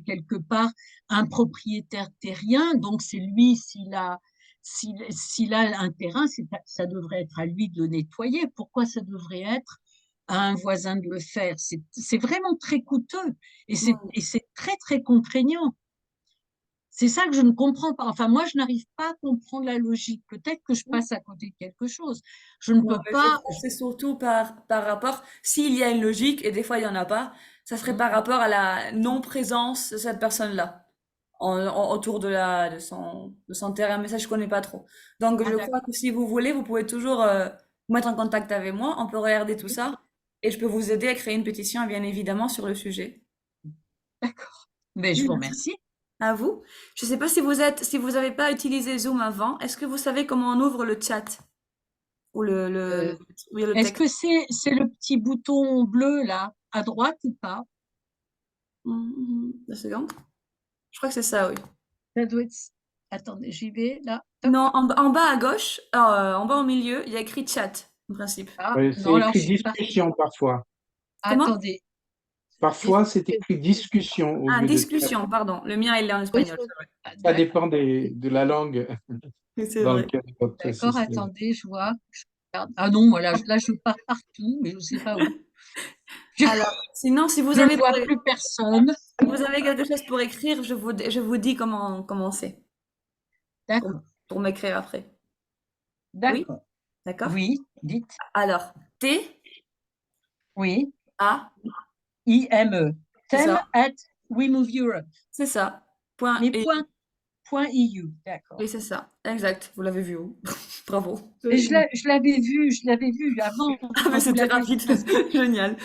quelque part un propriétaire terrien, donc c'est lui, s'il a un terrain, ça devrait être à lui de le nettoyer. Pourquoi ça devrait être à un voisin de le faire? C'est vraiment très coûteux et Oui. c'est très, très contraignant. C'est ça que je ne comprends pas. Enfin, moi, je n'arrive pas à comprendre la logique. Peut-être que je passe à côté de quelque chose. Je ne Non, peux mais je pas. crois que c'est surtout par rapport, s'il y a une logique, et des fois il y en a pas, ça serait par rapport à la non-présence de cette personne-là autour de son terrain, mais ça je connais pas trop. Donc Ah, je crois que si vous voulez, vous pouvez toujours vous mettre en contact avec moi, on peut regarder tout ça, et je peux vous aider à créer une pétition, bien évidemment, sur le sujet. d'accord. Mais je vous remercie. À vous. Je sais pas si vous avez pas utilisé Zoom avant, est-ce que vous savez comment on ouvre le chat? Ou Euh, oui, le Est-ce texte? que c'est le petit bouton bleu là, à droite ou pas? 2 secondes. Je crois que c'est ça, oui. Ça doit être. Attendez, j'y vais là. Toc. Non, en bas à gauche, en bas au milieu, il y a écrit chat, en principe. Ah, C'est non, alors je écrit suis pas. discussion parfois. Comment? Attendez. Parfois, c'est écrit discussion au Ah, lieu de chat. discussion, pardon. Le mien, il est en Oui, espagnol, c'est vrai. Ça d'accord, dépend de la langue Oui, c'est dans vrai. laquelle votre d'accord, système. attendez, je vois. Je regarde. Ah non, moi là, je pars partout, mais je ne sais pas où. Je Alors, sinon, ne vois plus personne. si vous avez quelque chose pour écrire, je vous dis comment c'est. D'accord. pour m'écrire après. Oui, D'accord. d'accord? Oui, dites. Alors, T, Oui. A, IME. c'est Thème ça, at We Move Europe. c'est ça. Point Mais et point EU. D'accord. oui, c'est ça, exact. Vous l'avez vu où? Bravo. Et je l'avais vu avant Ah, mais quand vous c'était l'avez rapide, exposé. génial.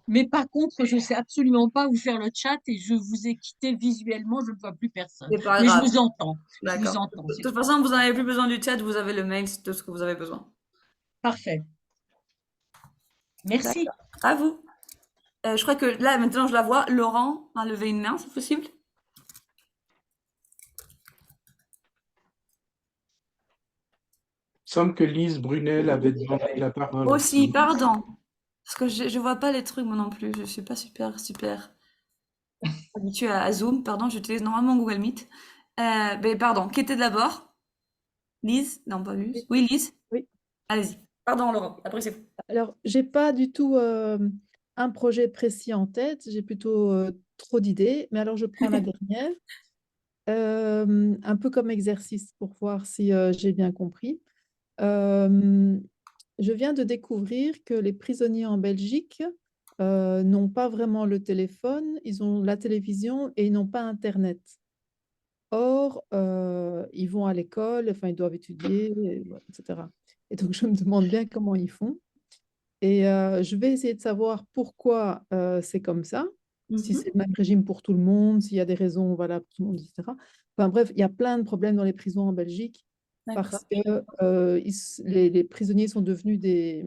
Mais par contre, je sais absolument pas où faire le chat et je vous ai quitté visuellement, je ne vois plus personne. C'est pas Mais je grave, vous entends. Je vous d'accord. entends. De C'est toute façon, vous n'avez plus besoin du chat, vous avez le mail, c'est tout ce que vous avez besoin. parfait. Merci. D'accord. À vous. Je crois que là, maintenant, je la vois. Laurent a levé une main, c'est possible? Il semble que Lise Brunel avait demandé la parole Aussi, aussi. pardon. Parce que je vois pas les trucs, moi non plus. Je suis pas super habituée à Zoom. Pardon, j'utilise normalement Google Meet. Mais pardon, qui était d'abord? Lise? Non, pas Lise. Oui, Oui, Lise. oui. Allez-y. Pardon, Laurent. Après, c'est vous. Alors, j'ai pas du tout un projet précis en tête, j'ai plutôt trop d'idées, mais alors je prends la dernière, un peu comme exercice pour voir si j'ai bien compris. Euh, je viens de découvrir que les prisonniers en Belgique n'ont pas vraiment le téléphone, ils ont la télévision et ils n'ont pas Internet. Or, ils vont à l'école, enfin, ils doivent étudier, etc. Et donc, je me demande bien comment ils font. Et je vais essayer de savoir pourquoi c'est comme ça, si Mhm. c'est le même régime pour tout le monde, s'il y a des raisons valables pour tout le monde, etc. Enfin bref, il y a plein de problèmes dans les prisons en Belgique D'accord. parce que les prisonniers sont devenus des,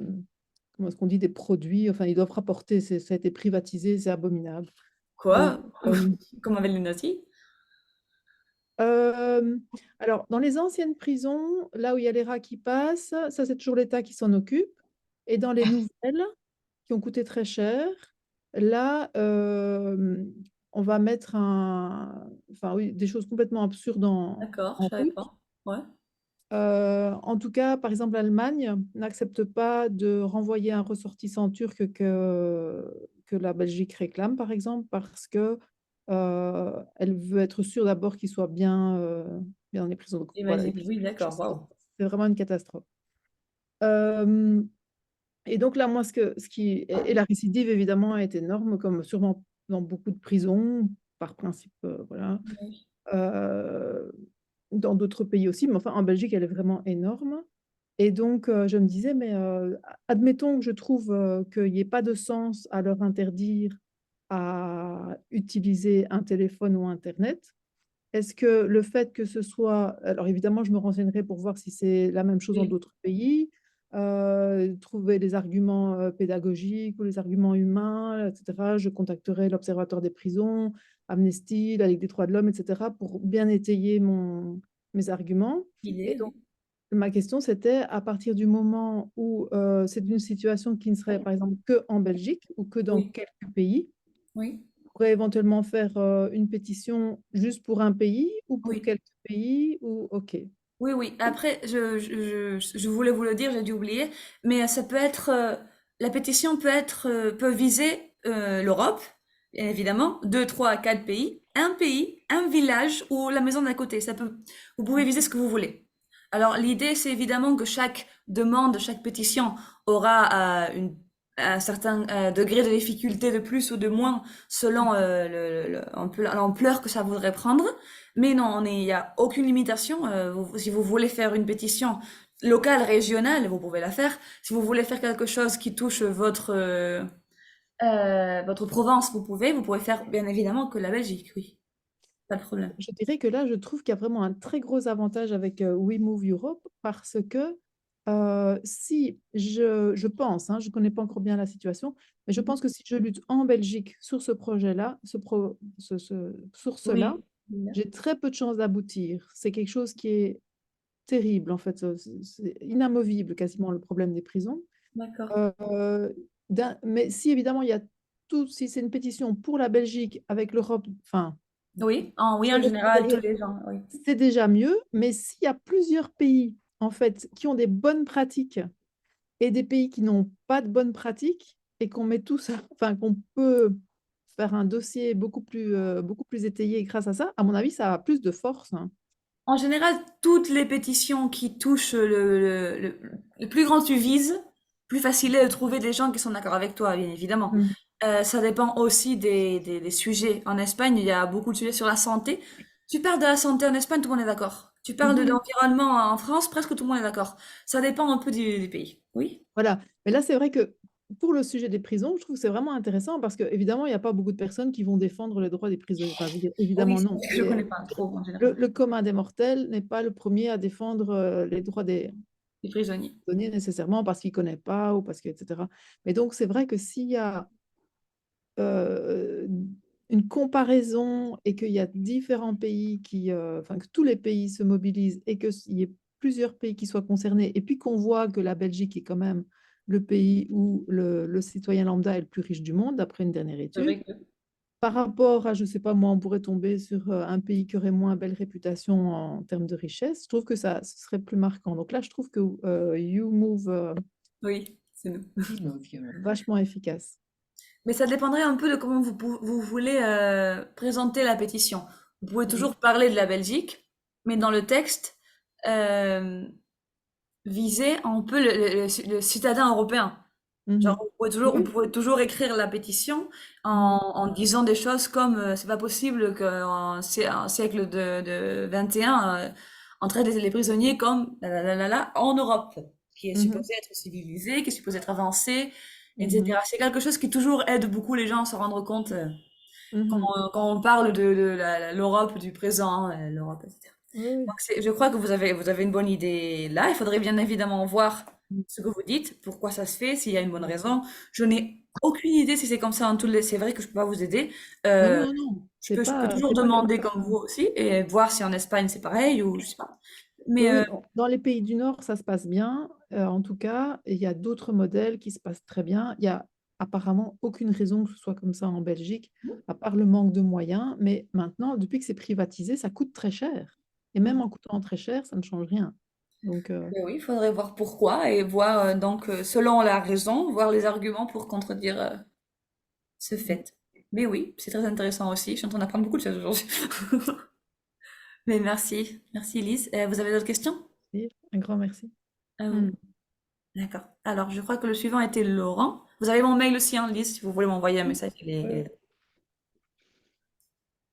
comment est-ce qu'on dit, des produits, enfin ils doivent rapporter, ça a été privatisé, c'est abominable. Donc, Quoi? Comme avec les nazis? euh, alors, dans les anciennes prisons, là où il y a les rats qui passent, ça c'est toujours l'État qui s'en occupe. Et dans les nouvelles, qui ont coûté très cher. Là, on va mettre enfin, oui, des choses complètement absurdes D'accord, je en savais route. pas. Ouais. En tout cas, par exemple, l'Allemagne n'accepte pas de renvoyer un ressortissant turc que la Belgique réclame, par exemple, parce que elle veut être sûre d'abord qu'il soit bien dans les prisons. Donc, voilà, J'imagine. Oui, d'accord. Waouh. c'est vraiment une catastrophe. Euh, Et donc là, moi, et la récidive, évidemment, est énorme, comme sûrement dans beaucoup de prisons, par principe, voilà. Oui. Euh, dans d'autres pays aussi, mais enfin, en Belgique, elle est vraiment énorme. Et donc, je me disais, mais admettons que je trouve qu'il n'y ait pas de sens à leur interdire à utiliser un téléphone ou Internet. Est-ce que le fait que ce soit... Alors évidemment, je me renseignerai pour voir si c'est la même chose dans Oui. d'autres pays, trouver les arguments pédagogiques ou les arguments humains, etc. Je contacterai l'Observatoire des prisons, Amnesty, la Ligue des droits de l'homme, etc. pour bien étayer mes arguments. Il Et est, donc, oui. ma question, c'était à partir du moment où c'est une situation qui ne serait, par exemple, que en Belgique ou que dans Oui. quelques pays, Oui. pourrait éventuellement faire une pétition juste pour un pays ou pour Oui. quelques pays ou OK. Oui, oui. Après, je voulais vous le dire, j'ai dû oublier, mais ça peut être, la pétition peut être, peut viser l'Europe, bien évidemment, 2, 3, 4 pays, un village ou la maison d'à côté. Vous pouvez viser ce que vous voulez. Alors, l'idée, c'est évidemment que chaque demande, chaque pétition aura un certain degré de difficulté de plus ou de moins selon l'ampleur que ça voudrait prendre. Mais non, il n'y a aucune limitation. Si vous voulez faire une pétition locale, régionale, vous pouvez la faire. Si vous voulez faire quelque chose qui touche votre province, vous pouvez faire bien évidemment que la Belgique, oui. Pas de problème. Je dirais que là, je trouve qu'il y a vraiment un très gros avantage avec We Move Europe parce que si je pense, hein, je ne connais pas encore bien la situation, mais je pense que si je lutte en Belgique sur ce projet-là, sur cela, Oui. j'ai très peu de chances d'aboutir. C'est quelque chose qui est terrible, en fait. C'est inamovible quasiment le problème des prisons. D'accord. Euh, mais si évidemment il y a si c'est une pétition pour la Belgique avec l'Europe, enfin, Oui, oui, je en général, tous répondrai, les gens, oui. c'est déjà mieux. Mais s'il y a plusieurs pays en fait qui ont des bonnes pratiques et des pays qui n'ont pas de bonnes pratiques et qu'on met tout ça, enfin qu'on peut faire un dossier beaucoup plus étayé grâce à ça, à mon avis, ça a plus de force, hein. En général, toutes les pétitions qui touchent le plus grand tu vises, plus facile est de trouver des gens qui sont d'accord avec toi, bien évidemment. Mhm. Ça dépend aussi des sujets. En Espagne, il y a beaucoup de sujets sur la santé. Tu parles de la santé en Espagne, tout le monde est d'accord. Tu parles de Mhm. l'environnement en France, presque tout le monde est d'accord. Ça dépend un peu du pays. Oui? Voilà. Mais là, c'est vrai que pour le sujet des prisons, je trouve que c'est vraiment intéressant parce qu'évidemment, il n'y a pas beaucoup de personnes qui vont défendre les droits des prisonniers. Enfin, je veux dire, Oui, évidemment, c'est non. vrai que je connais pas trop en Le, général. le commun des mortels n'est pas le premier à défendre les droits des Les prisonniers. prisonniers nécessairement parce qu'il ne connaît pas ou parce que, etc. Mais donc, c'est vrai que s'il y a euh, une comparaison et qu'il y a différents pays enfin, que tous les pays se mobilisent et qu'il y ait plusieurs pays qui soient concernés, et puis qu'on voit que la Belgique est quand même le pays où le citoyen lambda est le plus riche du monde, d'après une dernière C'est étude, vrai que par rapport à, je ne sais pas moi, on pourrait tomber sur un pays qui aurait moins belle réputation en termes de richesse, je trouve que ça ce serait plus marquant. Donc là, je trouve que You Move oui, c'est nous. vachement efficace. Mais ça dépendrait un peu de comment vous voulez présenter la pétition. Vous pouvez Mhm. toujours parler de la Belgique, mais dans le texte, euh, viser un peu le citadin européen. Genre, Mhm. vous Oui. pouvez toujours écrire la pétition en disant des choses comme c'est pas possible qu'en un siècle de 21, on traite les prisonniers comme en Europe, qui est Mhm. supposé être civilisé, qui est supposé être avancé, Mhm. etc. C'est quelque chose qui toujours aide beaucoup les gens à se rendre compte Mhm. quand on parle de l'Europe du présent, l'Europe, etc. Oui, oui. Donc je crois que vous avez une bonne idée là. Il faudrait bien évidemment voir ce que vous dites, pourquoi ça se fait, s'il y a une bonne raison. Je n'ai aucune idée si c'est comme ça en tous les... C'est vrai que je peux pas vous aider. Non, Euh, non, non, je peux toujours c'est pas comme demander ça. comme vous aussi et voir si en Espagne c'est pareil ou je sais pas. Oui, Mais oui, dans les pays du Nord, ça se passe bien. En tout cas, il y a d'autres modèles qui se passent très bien. Il y a apparemment aucune raison que ce soit comme ça en Belgique, à part le manque de moyens. Mais maintenant, depuis que c'est privatisé, ça coûte très cher. Et même en coûtant très cher, ça ne change rien. Donc, oui, il faudrait voir pourquoi et voir donc selon la raison, voir les arguments pour contredire ce fait. Mais oui, c'est très intéressant aussi. Je suis en train d'apprendre beaucoup de choses aujourd'hui. Mais merci, merci Lise. Vous avez d'autres questions? oui, un grand merci. Euh, Hmm. D'accord. Alors, je crois que le suivant était Laurent. Vous avez mon mail aussi en liste si vous voulez m'envoyer un message. Ouais.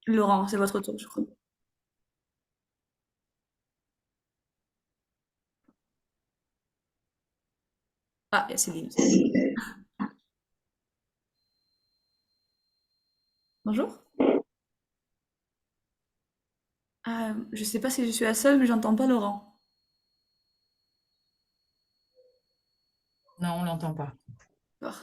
Laurent, c'est votre tour, je crois. Ah, il y a Céline aussi. Bonjour. Ah, je sais pas si je suis la seule, mais j'entends pas Laurent. Non, on l'entend pas. D'accord.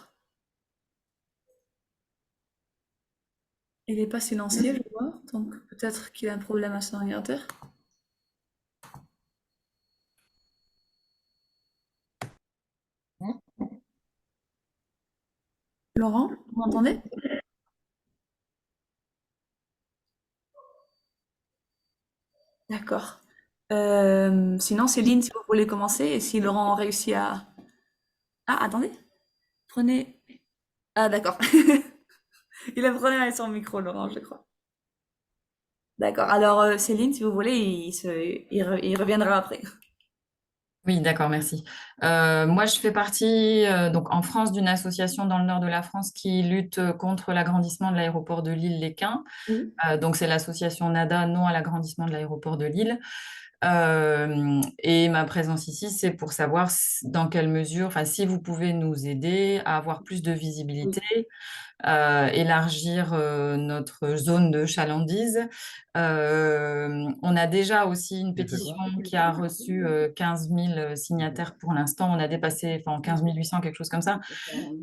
Il n'est pas silencieux, je vois. Donc, peut-être qu'il a un problème à son ordinateur. Laurent, vous m'entendez? D'accord. Sinon, Céline, si vous voulez commencer, et si Laurent réussit à... Ah, attendez. Prenez... Ah, d'accord. Il a problème avec son micro, Laurent, je crois. D'accord. Alors, Céline, si vous voulez, il reviendra après. Oui, d'accord, merci. Moi, je fais partie donc en France d'une association dans le nord de la France qui lutte contre l'agrandissement de l'aéroport de Lille-Léquin. Oui. Donc, c'est l'association NADA, non à l'agrandissement de l'aéroport de Lille. Et ma présence ici, c'est pour savoir dans quelle mesure, enfin, si vous pouvez nous aider à avoir plus de Oui. visibilité, élargir notre zone de chalandise. On a déjà aussi une pétition qui a reçu 15 000 signataires pour l'instant. On a dépassé, enfin 15 800, quelque chose comme ça,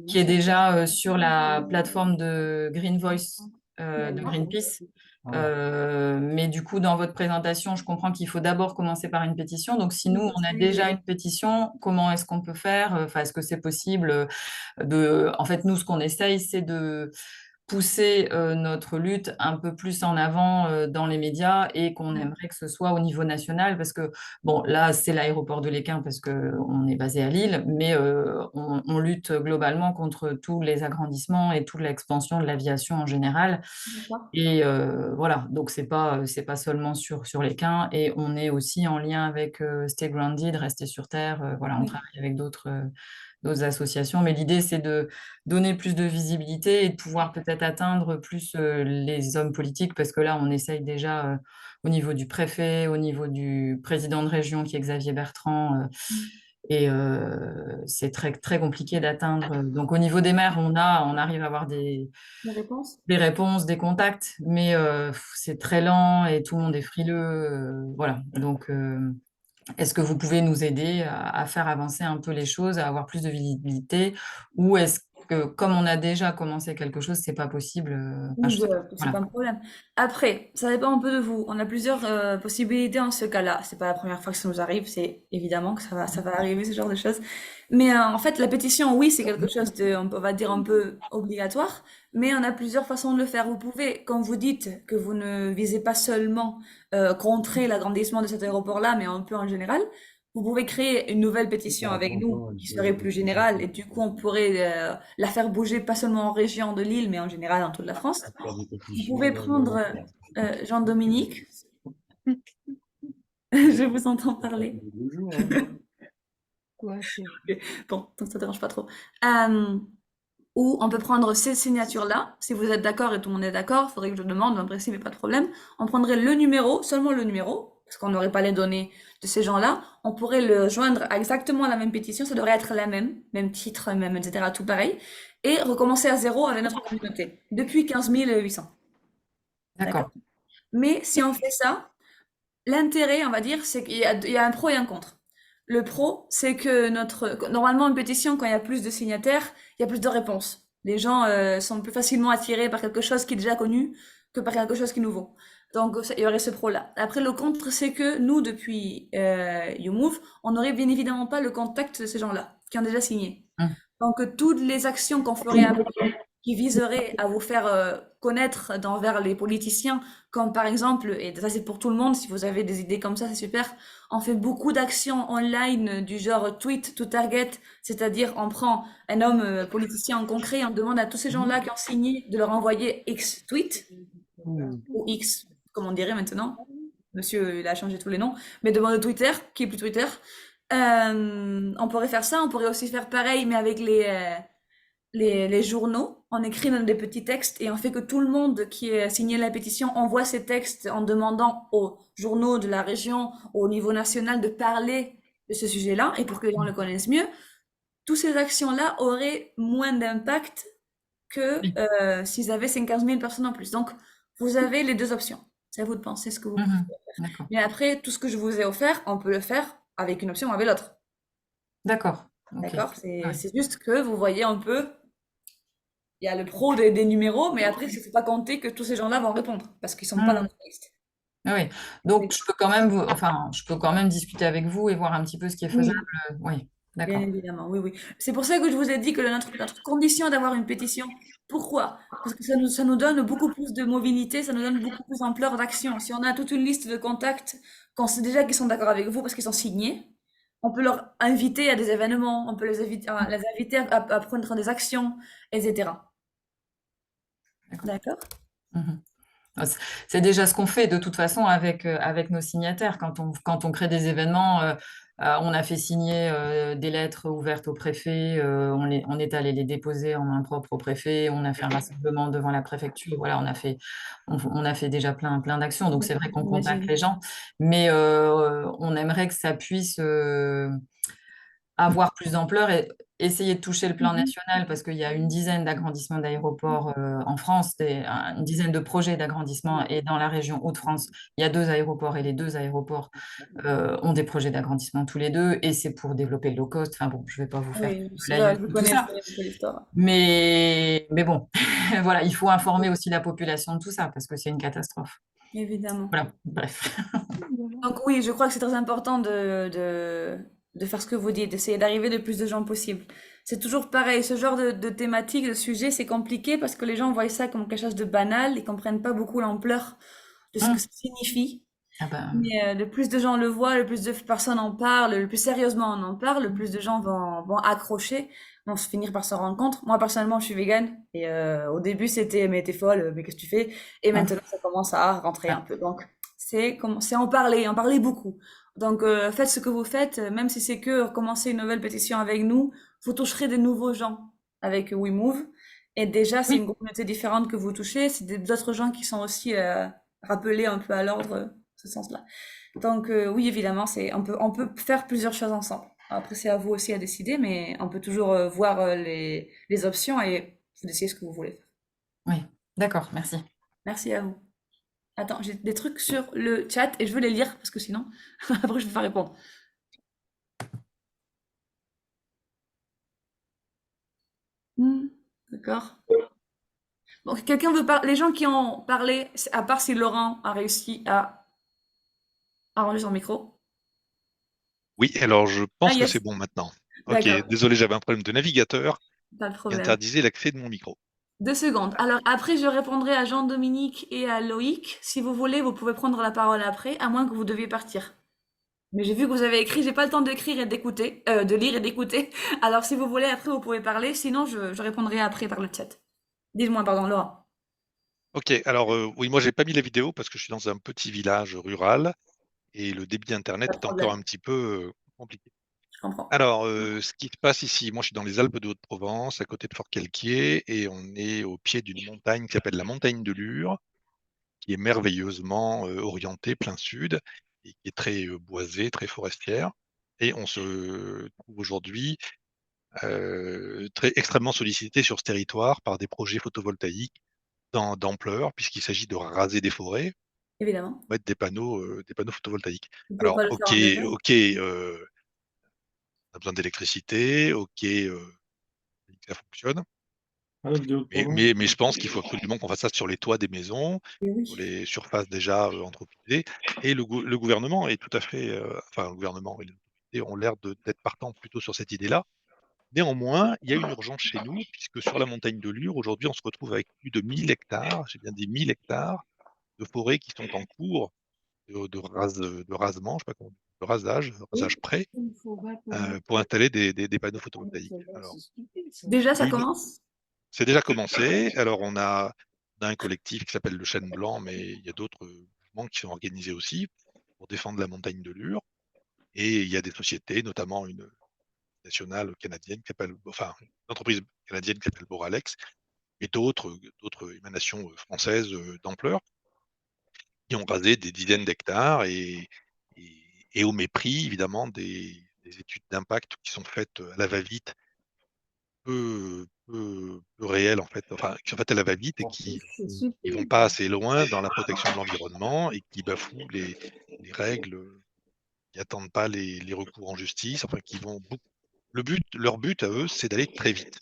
qui est déjà sur la plateforme de Green Voice de Greenpeace. Mais du coup, dans votre présentation, je comprends qu'il faut d'abord commencer par une pétition. Donc, si nous, on a déjà une pétition, comment est-ce qu'on peut faire? Enfin, est-ce que c'est possible en fait, nous, ce qu'on essaye, c'est pousser notre lutte un peu plus en avant dans les médias et qu'on aimerait que ce soit au niveau national parce que, bon, là, c'est l'aéroport de Léquin parce qu'on est basé à Lille, mais on lutte globalement contre tous les agrandissements et toute l'expansion de l'aviation en général. D'accord. Et voilà, donc c'est pas seulement sur Léquin et on est aussi en lien avec Stay Grounded, Rester sur Terre. Voilà, on Oui. travaille avec d'autres associations, mais l'idée c'est de donner plus de visibilité et de pouvoir peut-être atteindre plus les hommes politiques parce que là on essaye déjà au niveau du préfet, au niveau du président de région qui est Xavier Bertrand et c'est très, très compliqué d'atteindre. Donc au niveau des maires, on arrive à avoir Une réponse? des réponses, des contacts, mais c'est très lent et tout le monde est frileux. Voilà. Donc, est-ce que vous pouvez nous aider à faire avancer un peu les choses, à avoir plus de visibilité, ou est-ce que, comme on a déjà commencé quelque chose, c'est pas possible enfin, je Oui, sais pas. c'est Voilà. pas un problème. Après, ça dépend un peu de vous. On a plusieurs possibilités en ce cas-là. C'est pas la première fois que ça nous arrive, c'est évidemment que ça va arriver, ce genre de choses. Mais en fait, la pétition, oui, c'est quelque chose de, on va dire, un peu obligatoire, mais on a plusieurs façons de le faire. Vous pouvez, quand vous dites que vous ne visez pas seulement contrer l'agrandissement de cet aéroport-là, mais un peu en général, vous pouvez créer une nouvelle pétition avec nous qui serait plus générale et du coup on pourrait la faire bouger pas seulement en région de Lille mais en général dans toute la France. Vous pouvez prendre Jean-Dominique, je vous entends parler. Ouais, Bon, donc ça dérange pas trop. Euh, ou on peut prendre ces signatures-là, si vous êtes d'accord et tout le monde est d'accord, il faudrait que je demande, mais en principe, il n'y a pas de problème. On prendrait le numéro, seulement le numéro, parce qu'on n'aurait pas les données de ces gens-là. On pourrait le joindre à exactement la même pétition, ça devrait être la même titre, même, etc., tout pareil, et recommencer à zéro avec notre communauté, depuis 15 800. D'accord. Mais si on fait ça, l'intérêt, on va dire, c'est qu'il y a un pro et un contre. Le pro, c'est que normalement, une pétition, quand il y a plus de signataires, il y a plus de réponses. Les gens sont plus facilement attirés par quelque chose qui est déjà connu que par quelque chose qui est nouveau. Donc, il y aurait ce pro-là. Après, le contre, c'est que nous, depuis YouMove, on n'aurait bien évidemment pas le contact de ces gens-là, qui ont déjà signé. Donc, toutes les actions qu'on ferait après, qui viseraient à vous faire connaître envers les politiciens, comme par exemple, et ça c'est pour tout le monde, si vous avez des idées comme ça, c'est super, on fait beaucoup d'actions online du genre tweet to target, c'est-à-dire on prend un homme politicien en concret, on demande à tous ces gens-là qui ont signé de leur envoyer X tweet, ou X, comme on dirait maintenant, monsieur il a changé tous les noms, mais demande Twitter, qui est plus Twitter. On pourrait faire ça, on pourrait aussi faire pareil, mais avec les journaux, on écrit dans des petits textes et on fait que tout le monde qui a signé la pétition envoie ces textes en demandant aux journaux de la région, au niveau national, de parler de ce sujet-là et pour que les gens le connaissent mieux. Toutes ces actions-là auraient moins d'impact que s'ils avaient 15 000 personnes en plus. Donc, vous avez les deux options. C'est à vous de penser ce que vous préférez faire. D'accord. Mais après, tout ce que je vous ai offert, on peut le faire avec une option ou avec l'autre. D'accord. Ok. D'accord? Ouais. C'est juste que vous voyez un peu, il y a le pro des numéros, mais après, il ne faut pas compter que tous ces gens-là vont répondre parce qu'ils ne sont pas dans notre liste. Ah oui, donc je peux quand même je peux quand même discuter avec vous et voir un petit peu ce qui est Oui, faisable. Oui, d'accord. bien évidemment, oui, oui. C'est pour ça que je vous ai dit que notre condition d'avoir une pétition, pourquoi? Parce que ça nous donne beaucoup plus de mobilité, ça nous donne beaucoup plus d'ampleur d'action. Si on a toute une liste de contacts, qu'on sait déjà qu'ils sont d'accord avec vous parce qu'ils sont signés, on peut leur inviter à des événements, on peut les inviter à prendre des actions, etc. D'accord? Mhm. C'est déjà ce qu'on fait de toute façon avec nos signataires. Quand on crée des événements, on a fait signer des lettres ouvertes au préfet, on est allé les déposer en main propre au préfet, on a fait un rassemblement devant la préfecture. Voilà, on a fait déjà plein d'actions. Donc c'est vrai qu'on contacte J'imagine. les gens, mais on aimerait que ça puisse avoir plus d'ampleur et essayer de toucher le plan national parce qu'il y a une dizaine d'agrandissements d'aéroports en France, une dizaine de projets d'agrandissement et dans la région Hauts-de-France, il y a 2 aéroports et les 2 aéroports ont des projets d'agrandissement tous les deux et c'est pour développer le low cost. Enfin bon, je ne vais pas vous faire Oui, toute c'est la vrai, liste je de tout connais ça, un peu l'histoire. mais bon, voilà, il faut informer aussi la population de tout ça parce que c'est une catastrophe. Évidemment. Voilà, bref. Donc oui, je crois que c'est très important de faire ce que vous dites, d'essayer d'arriver le plus de gens possible. C'est toujours pareil, ce genre de thématique, de sujet, c'est compliqué parce que les gens voient ça comme quelque chose de banal, ils comprennent pas beaucoup l'ampleur de ce que ça signifie. Ah bah, Mais le plus de gens le voient, le plus de personnes en parlent, le plus sérieusement on en parle, le plus de gens vont accrocher, vont se finir par se rendre compte. Moi, personnellement, je suis végane et au début, c'était mais t'es folle, mais qu'est-ce que tu fais? Et maintenant, ça commence à rentrer un peu. Donc, c'est en parler beaucoup. Donc, faites ce que vous faites, même si c'est que commencer une nouvelle pétition avec nous, vous toucherez des nouveaux gens avec WeMove. Et déjà, c'est oui. une communauté différente que vous touchez. C'est d'autres gens qui sont aussi rappelés un peu à l'ordre, ce sens-là. Donc, oui, évidemment, on peut faire plusieurs choses ensemble. Après, c'est à vous aussi à décider, mais on peut toujours voir les options et vous décidez ce que vous voulez faire. Oui, d'accord, merci. Merci à vous. Attends, j'ai des trucs sur le chat et je veux les lire parce que sinon, après, je ne vais pas répondre. D'accord. Donc, quelqu'un veut parler. Les gens qui ont parlé, à part si Laurent a réussi à arranger son micro. Oui, alors je pense que yes. c'est bon maintenant. Ok, D'accord. désolé, j'avais un problème de navigateur Pas de qui problème. interdisait l'accès de mon micro. 2 secondes. Alors après, je répondrai à Jean-Dominique et à Loïc. Si vous voulez, vous pouvez prendre la parole après, à moins que vous deviez partir. Mais j'ai vu que vous avez écrit, j'ai pas le temps d'écrire et d'écouter, de lire et d'écouter. Alors si vous voulez, après, vous pouvez parler. Sinon, je répondrai après par le chat. Dites-moi, pardon, Laura. Ok, alors oui, moi j'ai pas mis la vidéo parce que je suis dans un petit village rural et le débit d'internet Pas de est encore problème, un petit peu compliqué. je comprends. Alors, ce qui se passe ici, moi je suis dans les Alpes de Haute-Provence, à côté de Fort-Calquier, et on est au pied d'une montagne qui s'appelle la montagne de Lure, qui est merveilleusement orientée plein sud et qui est très boisée, très forestière. Et on se trouve aujourd'hui extrêmement sollicité sur ce territoire par des projets photovoltaïques d'ampleur, puisqu'il s'agit de raser des forêts, Évidemment. mettre des panneaux photovoltaïques. Vous pouvez Alors, pas le faire en 2 heures. on a besoin d'électricité, ça fonctionne. Alpes de Haute-Provence. Mais je pense qu'il faut absolument qu'on fasse ça sur les toits des maisons, Oui. sur les surfaces déjà anthropisées. Et le gouvernement est tout à fait, enfin, le gouvernement et les autorités ont l'air d'être partants plutôt sur cette idée-là. Néanmoins, il y a une urgence chez nous, puisque sur la montagne de Lure, aujourd'hui, on se retrouve avec plus de 1000 hectares, j'ai bien dit 1000 hectares, de forêts qui sont en cours de rasement, je sais pas comment, de rasage prêt, pour installer des panneaux photovoltaïques. Alors, Déjà, ça commence? c'est déjà commencé. Alors, on a un collectif qui s'appelle le Chêne Blanc, mais il y a d'autres mouvements qui sont organisés aussi pour défendre la montagne de Lure. Et il y a des sociétés, notamment une nationale canadienne qui s'appelle, enfin, une entreprise canadienne qui s'appelle Boralex, et d'autres émanations françaises d'ampleur, qui ont rasé des dizaines d'hectares et au mépris, évidemment, des études d'impact qui sont faites à la va-vite, peu réelles, en fait, enfin, qui sont faites à la va-vite et qui ne vont pas assez loin dans la protection de l'environnement et qui bafouent les règles, qui n'attendent pas les recours en justice, enfin, qui vont beaucoup. Leur but à eux, c'est d'aller très vite.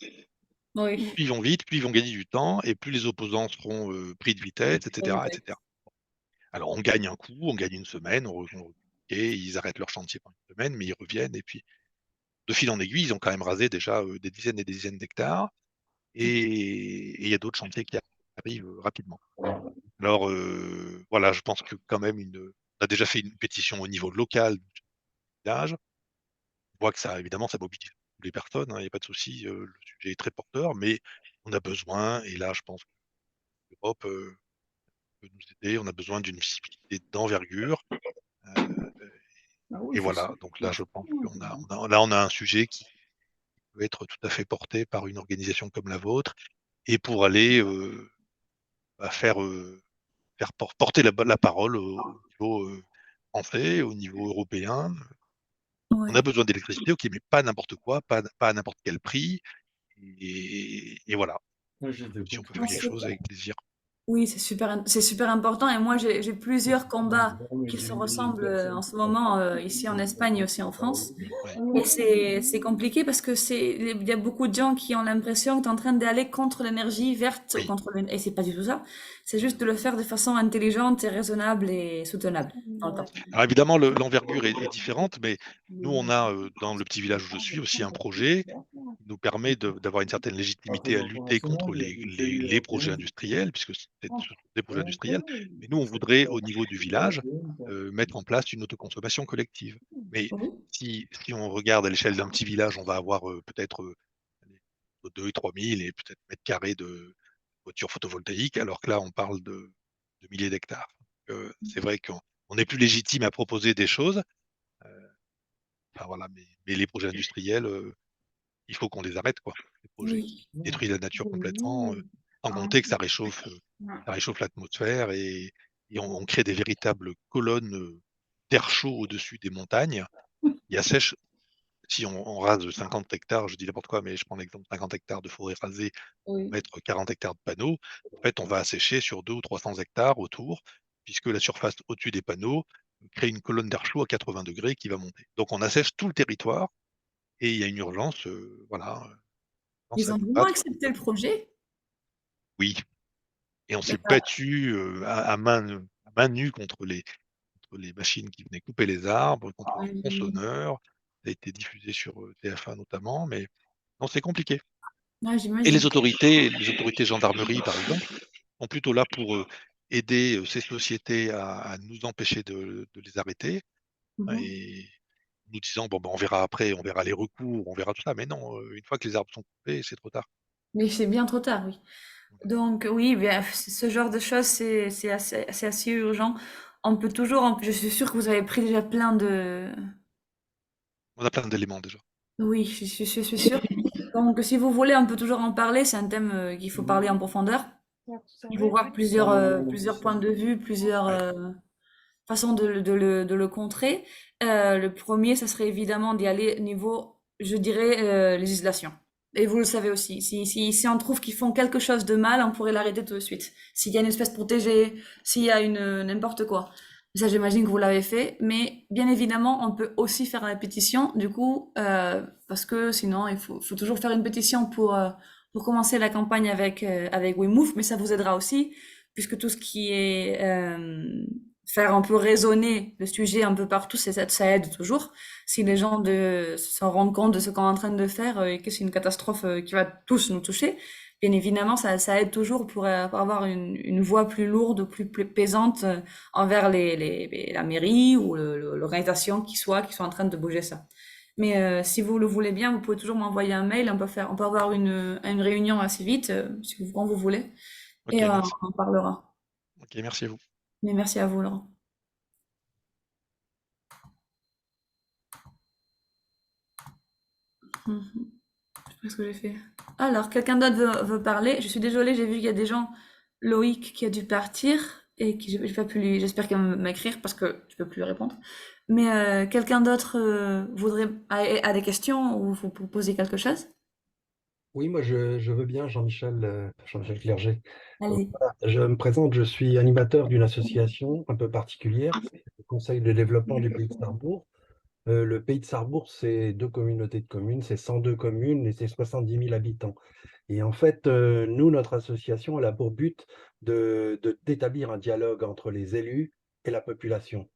Oui. Plus ils vont vite, plus ils vont gagner du temps, et plus les opposants seront pris de vitesse, etc., etc. Alors, on gagne un coup, on gagne une semaine, et ils arrêtent leur chantier pendant une semaine, mais ils reviennent, et puis, de fil en aiguille, ils ont quand même rasé déjà des dizaines et des dizaines d'hectares, et il y a d'autres chantiers qui arrivent rapidement. Alors, voilà, je pense que quand même, on a déjà fait une pétition au niveau local du village. On voit que ça, évidemment, ça mobilise toutes les personnes, hein, il n'y a pas de souci, le sujet est très porteur, mais on a besoin, et là, je pense que l'Europe peut nous aider, on a besoin d'une visibilité d'envergure. Et voilà, donc là, je pense qu'on a un sujet qui peut être tout à fait porté par une organisation comme la vôtre, et pour aller faire porter la parole au niveau français, au niveau européen. On a besoin d'électricité, ok, mais pas n'importe quoi, pas à n'importe quel prix. Et voilà. Si on peut faire quelque chose, avec plaisir. Oui, c'est super important. Et moi, j'ai plusieurs combats qui se ressemblent en ce moment ici en Espagne et aussi en France. Ouais. Et c'est compliqué parce que il y a beaucoup de gens qui ont l'impression que tu es en train d'aller contre l'énergie verte, Oui. et c'est pas du tout ça. C'est juste de le faire de façon intelligente et raisonnable et soutenable dans le temps. Alors évidemment, l'envergure est différente, mais nous, on a dans le petit village où je suis aussi un projet qui nous permet d'avoir une certaine légitimité à lutter contre les projets industriels, puisque c'est des projets industriels. Mais nous, on voudrait, au niveau du village, mettre en place une autoconsommation collective. Mais Oui. si on regarde à l'échelle d'un petit village, on va avoir peut-être entre 2 et 3 000 et peut-être mètres carrés de voitures photovoltaïques, alors que là, on parle de milliers d'hectares. C'est vrai qu'on est plus légitime à proposer des choses. Enfin, voilà, mais les projets industriels, il faut qu'on les arrête, quoi. Les projets qui Oui. détruisent la nature complètement, sans compter que ça réchauffe l'atmosphère et on crée des véritables colonnes d'air chaud au-dessus des montagnes qui assèchent. Si on rase 50 hectares, je dis n'importe quoi, mais je prends l'exemple de 50 hectares de forêt rasée pour Oui. mettre 40 hectares de panneaux. En fait, on va assécher sur 200 ou 300 hectares autour, puisque la surface au-dessus des panneaux crée une colonne d'air chaud à 80 degrés qui va monter. Donc on assèche tout le territoire et il y a une urgence, voilà, urgence Ils à ont nous vraiment battre. accepté le projet? Oui, et on s'est D'accord. battu à main nue contre les machines qui venaient couper les arbres, contre les Oui. tronçonneurs. Ça a été diffusé sur TF1 notamment, mais non, c'est compliqué. Ouais, Et j'imagine. les autorités gendarmerie, par exemple, sont plutôt là pour aider ces sociétés à nous empêcher de les arrêter Mhm. et nous disant bon, ben, on verra après, on verra les recours, on verra tout ça. Mais non, une fois que les arbres sont coupés, c'est trop tard. Mais c'est bien trop tard, oui. Donc oui, bien, ce genre de choses, c'est assez urgent. On peut toujours, je suis sûre que vous avez pris déjà plein de... On a plein d'éléments déjà. Oui, je suis sûre. Donc si vous voulez, on peut toujours en parler. C'est un thème qu'il faut parler en profondeur. Il faut voir plusieurs points de vue, plusieurs Ouais. façons de le contrer. Le premier, ça serait évidemment d'y aller niveau, je dirais, législation. Et vous le savez aussi. Si on trouve qu'ils font quelque chose de mal, on pourrait l'arrêter tout de suite. S'il y a une espèce protégée, s'il y a n'importe quoi. Ça, j'imagine que vous l'avez fait. Mais bien évidemment, on peut aussi faire la pétition. Du coup, parce que sinon, faut toujours faire une pétition pour commencer la campagne avec WeMove. Mais ça vous aidera aussi, puisque tout ce qui est faire un peu résonner le sujet un peu partout, ça aide toujours. Si les gens s'en rendent compte de ce qu'on est en train de faire et que c'est une catastrophe qui va tous nous toucher, bien évidemment, ça aide toujours pour avoir une voix plus lourde, plus pesante envers la mairie ou l'organisation qui sont en train de bouger ça. Mais si vous le voulez bien, vous pouvez toujours m'envoyer un mail. On peut avoir une réunion assez vite, quand vous voulez, Ok, et merci. on parlera. Ok, merci à vous. Mais merci à vous, Laurent. Mhm. Je sais pas ce que j'ai fait. Alors, quelqu'un d'autre veut parler. Je suis désolée, j'ai vu qu'il y a des gens, Loïc, qui a dû partir et qui j'ai pas pu lui. J'espère qu'il va m'écrire parce que je peux plus lui répondre. Mais quelqu'un d'autre voudrait a des questions ou vous poser quelque chose? Oui, moi je veux bien, Jean-Michel Clerget. Allez. Voilà, je me présente, je suis animateur d'une association un peu particulière, c'est le Conseil de développement du Pays de Sarrebourg. Le Pays de Sarrebourg, c'est deux communautés de communes, c'est 102 communes et c'est 70 000 habitants. Et en fait, nous, notre association, elle a pour but d'établir un dialogue entre les élus et la population.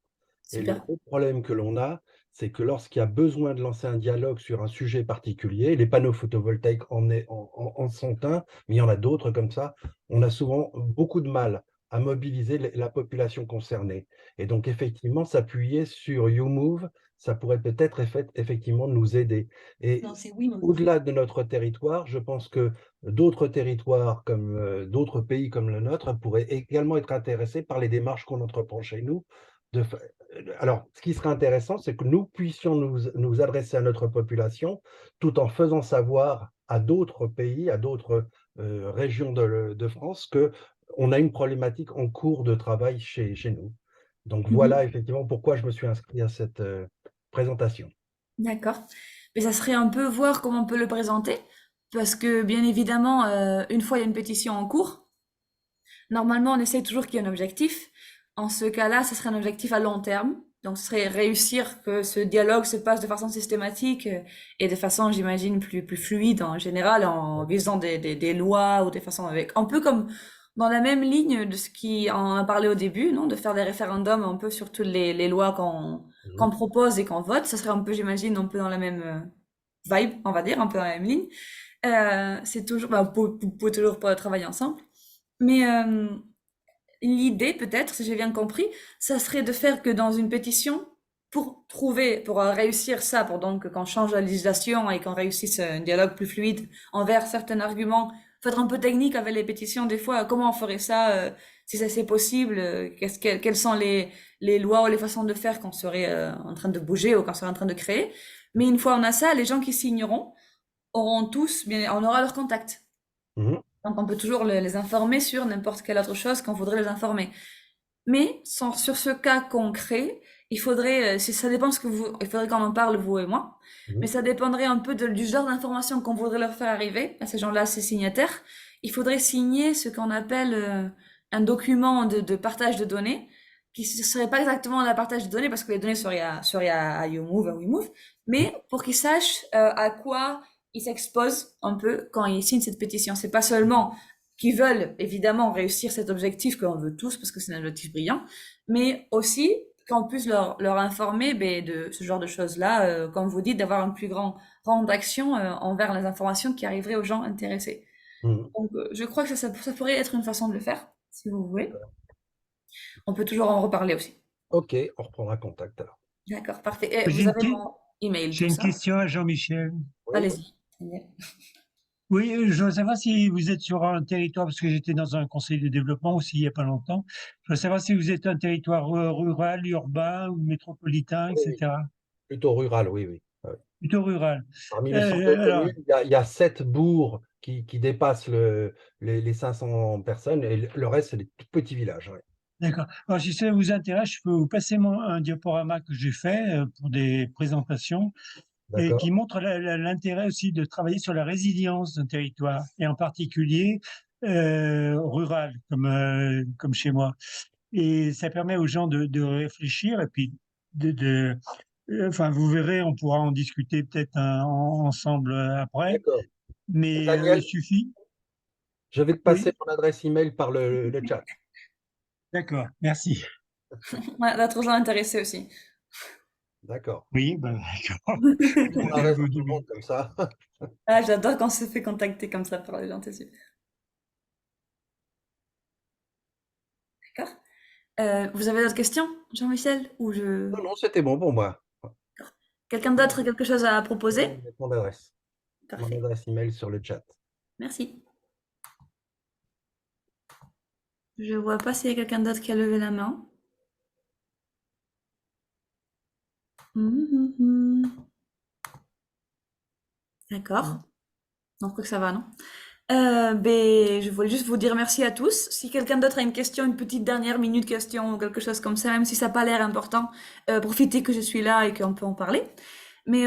Et le Super. gros problème que l'on a, c'est que lorsqu'il y a besoin de lancer un dialogue sur un sujet particulier, les panneaux photovoltaïques en sont un, mais il y en a d'autres comme ça, on a souvent beaucoup de mal à mobiliser la population concernée. Et donc, effectivement, s'appuyer sur YouMove, ça pourrait peut-être effectivement nous aider. Et au-delà de notre territoire, je pense que d'autres territoires comme d'autres pays comme le nôtre pourraient également être intéressés par les démarches qu'on entreprend chez nous de, alors, ce qui serait intéressant, c'est que nous puissions nous adresser à notre population tout en faisant savoir à d'autres pays, à d'autres régions de France, qu'on a une problématique en cours de travail chez nous. Donc Mhm. voilà effectivement pourquoi je me suis inscrit à cette présentation. D'accord. Mais ça serait un peu voir comment on peut le présenter. Parce que, bien évidemment, une fois il y a une pétition en cours, normalement, on essaie toujours qu'il y ait un objectif. En ce cas-là, ce serait un objectif à long terme. Donc, ce serait réussir que ce dialogue se passe de façon systématique et de façon, j'imagine, plus fluide en général, en visant des lois ou des façons avec. Un peu comme, dans la même ligne de ce qui en a parlé au début, non? De faire des référendums un peu sur toutes les lois qu'on propose et qu'on vote. Ça serait un peu, j'imagine, un peu dans la même vibe, on va dire, un peu dans la même ligne. C'est toujours, bah, vous pouvez toujours pas travailler ensemble. Mais l'idée, peut-être, si j'ai bien compris, ça serait de faire que dans une pétition, pour réussir ça, pour donc qu'on change la législation et qu'on réussisse un dialogue plus fluide envers certains arguments, faut être un peu technique avec les pétitions des fois. Comment on ferait ça, si ça c'est possible, quelles sont les lois ou les façons de faire qu'on serait en train de bouger ou qu'on serait en train de créer. Mais une fois on a ça, les gens qui signeront auront tous, bien, on aura leur contact. Mhm. Donc on peut toujours les informer sur n'importe quelle autre chose qu'on voudrait les informer. Mais sur ce cas concret, il faudrait, si ça dépend il faudrait qu'on en parle, vous et moi, mais ça dépendrait un peu du genre d'information qu'on voudrait leur faire arriver à ces gens-là, ces signataires. Il faudrait signer ce qu'on appelle un document de partage de données, qui ne serait pas exactement la partage de données, parce que les données seraient à YouMove, à WeMove, mais pour qu'ils sachent à quoi ils s'exposent un peu quand ils signent cette pétition. C'est pas seulement qui veulent évidemment réussir cet objectif qu'on veut tous parce que c'est un objectif brillant, mais aussi qu'on puisse leur informer de ce genre de choses-là, comme vous dites, d'avoir un plus grand rang d'action envers les informations qui arriveraient aux gens intéressés. Donc, je crois que ça pourrait être une façon de le faire, si vous voulez. On peut toujours en reparler aussi. Ok, on reprendra contact alors. D'accord, parfait. Et J'ai vous une, avez mon email, j'ai tout une ça. question à Jean-Michel. Oui, Allez-y. Oui, je veux savoir si vous êtes sur un territoire, parce que j'étais dans un conseil de développement aussi il n'y a pas longtemps. Je veux savoir si vous êtes un territoire rural, urbain ou métropolitain, oui, etc. plutôt rural, oui, oui. Ah oui. Plutôt rural. Parmi les 102 Alors, communes, il y a 7 bourgs qui dépassent les 500 personnes et le reste, c'est des tout petits villages. Ouais. d'accord. Alors, si ça vous intéresse, je peux vous passer un diaporama que j'ai fait pour des présentations et qui D'accord. montre l'intérêt aussi de travailler sur la résilience d'un territoire, et en particulier rural, comme chez moi. Et ça permet aux gens de réfléchir et puis enfin, vous verrez, on pourra en discuter peut-être ensemble après, D'accord. mais il Daniel, suffit. je vais te Oui, passer mon adresse email par le chat. d'accord, merci. Ouais, d'autres gens intéressés aussi. D'accord. Oui, ben, d'accord. Je mets mon Je adresse vous à tout dis le oui. monde comme ça. Ah, j'adore quand on se fait contacter comme ça par les gens, c'est super. D'accord. Vous avez d'autres questions, Jean-Michel? Ou je... Non, non, c'était bon pour moi. Quelqu'un d'autre, quelque chose à Je vais proposer? mettre mon adresse Parfait. email sur le chat. Merci. Je vois pas s'il y a quelqu'un d'autre qui a levé la main. D'accord. Non, je crois que ça va, non? Je voulais juste vous dire merci à tous. Si quelqu'un d'autre a une question, une petite dernière minute question ou quelque chose comme ça, même si ça n'a pas l'air important, profitez que je suis là et qu'on peut en parler. Mais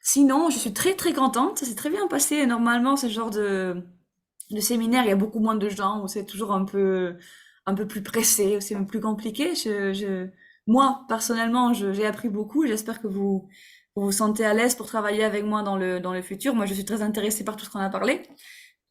sinon, je suis très très contente. Ça s'est très bien passé. Normalement, ce genre de séminaire, il y a beaucoup moins de gens, où c'est toujours un peu plus pressé, où c'est un peu plus compliqué. Moi, personnellement, j'ai appris beaucoup. J'espère que vous vous sentez à l'aise pour travailler avec moi dans le futur. Moi, je suis très intéressée par tout ce qu'on a parlé.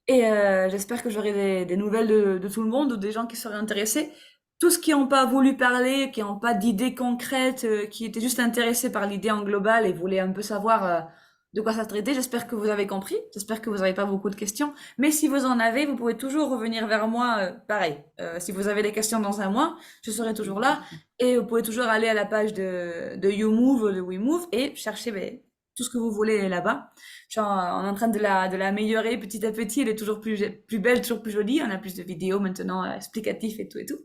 Et j'espère que j'aurai des nouvelles de tout le monde ou des gens qui seraient intéressés. Tous qui n'ont pas voulu parler, qui n'ont pas d'idées concrètes, qui étaient juste intéressés par l'idée en global et voulaient un peu savoir de quoi ça traitait, j'espère que vous avez compris. J'espère que vous n'avez pas beaucoup de questions. Mais si vous en avez, vous pouvez toujours revenir vers moi. Pareil, si vous avez des questions dans un mois, je serai toujours là. Et vous pouvez toujours aller à la page de YouMove, de WeMove et chercher tout ce que vous voulez là-bas. On est en train de l'améliorer petit à petit. Elle est toujours plus belle, toujours plus jolie. On a plus de vidéos maintenant explicatives et tout et tout.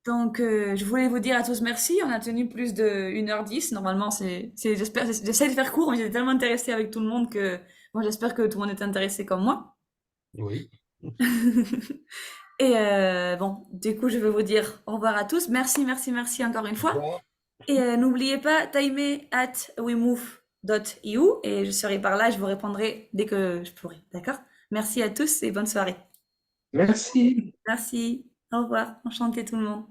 Donc, je voulais vous dire à tous merci. On a tenu plus de 1h10. Normalement, j'essaie de faire court, mais j'étais tellement intéressée avec tout le monde que moi, j'espère que tout le monde est intéressé comme moi. Oui. Et bon, du coup, je veux vous dire au revoir à tous. Merci, merci, merci encore une fois. Et n'oubliez pas, time@wemove.eu et je serai par là, je vous répondrai dès que je pourrai. D'accord? Merci à tous et bonne soirée. Merci. Merci. Au revoir. Enchanté tout le monde.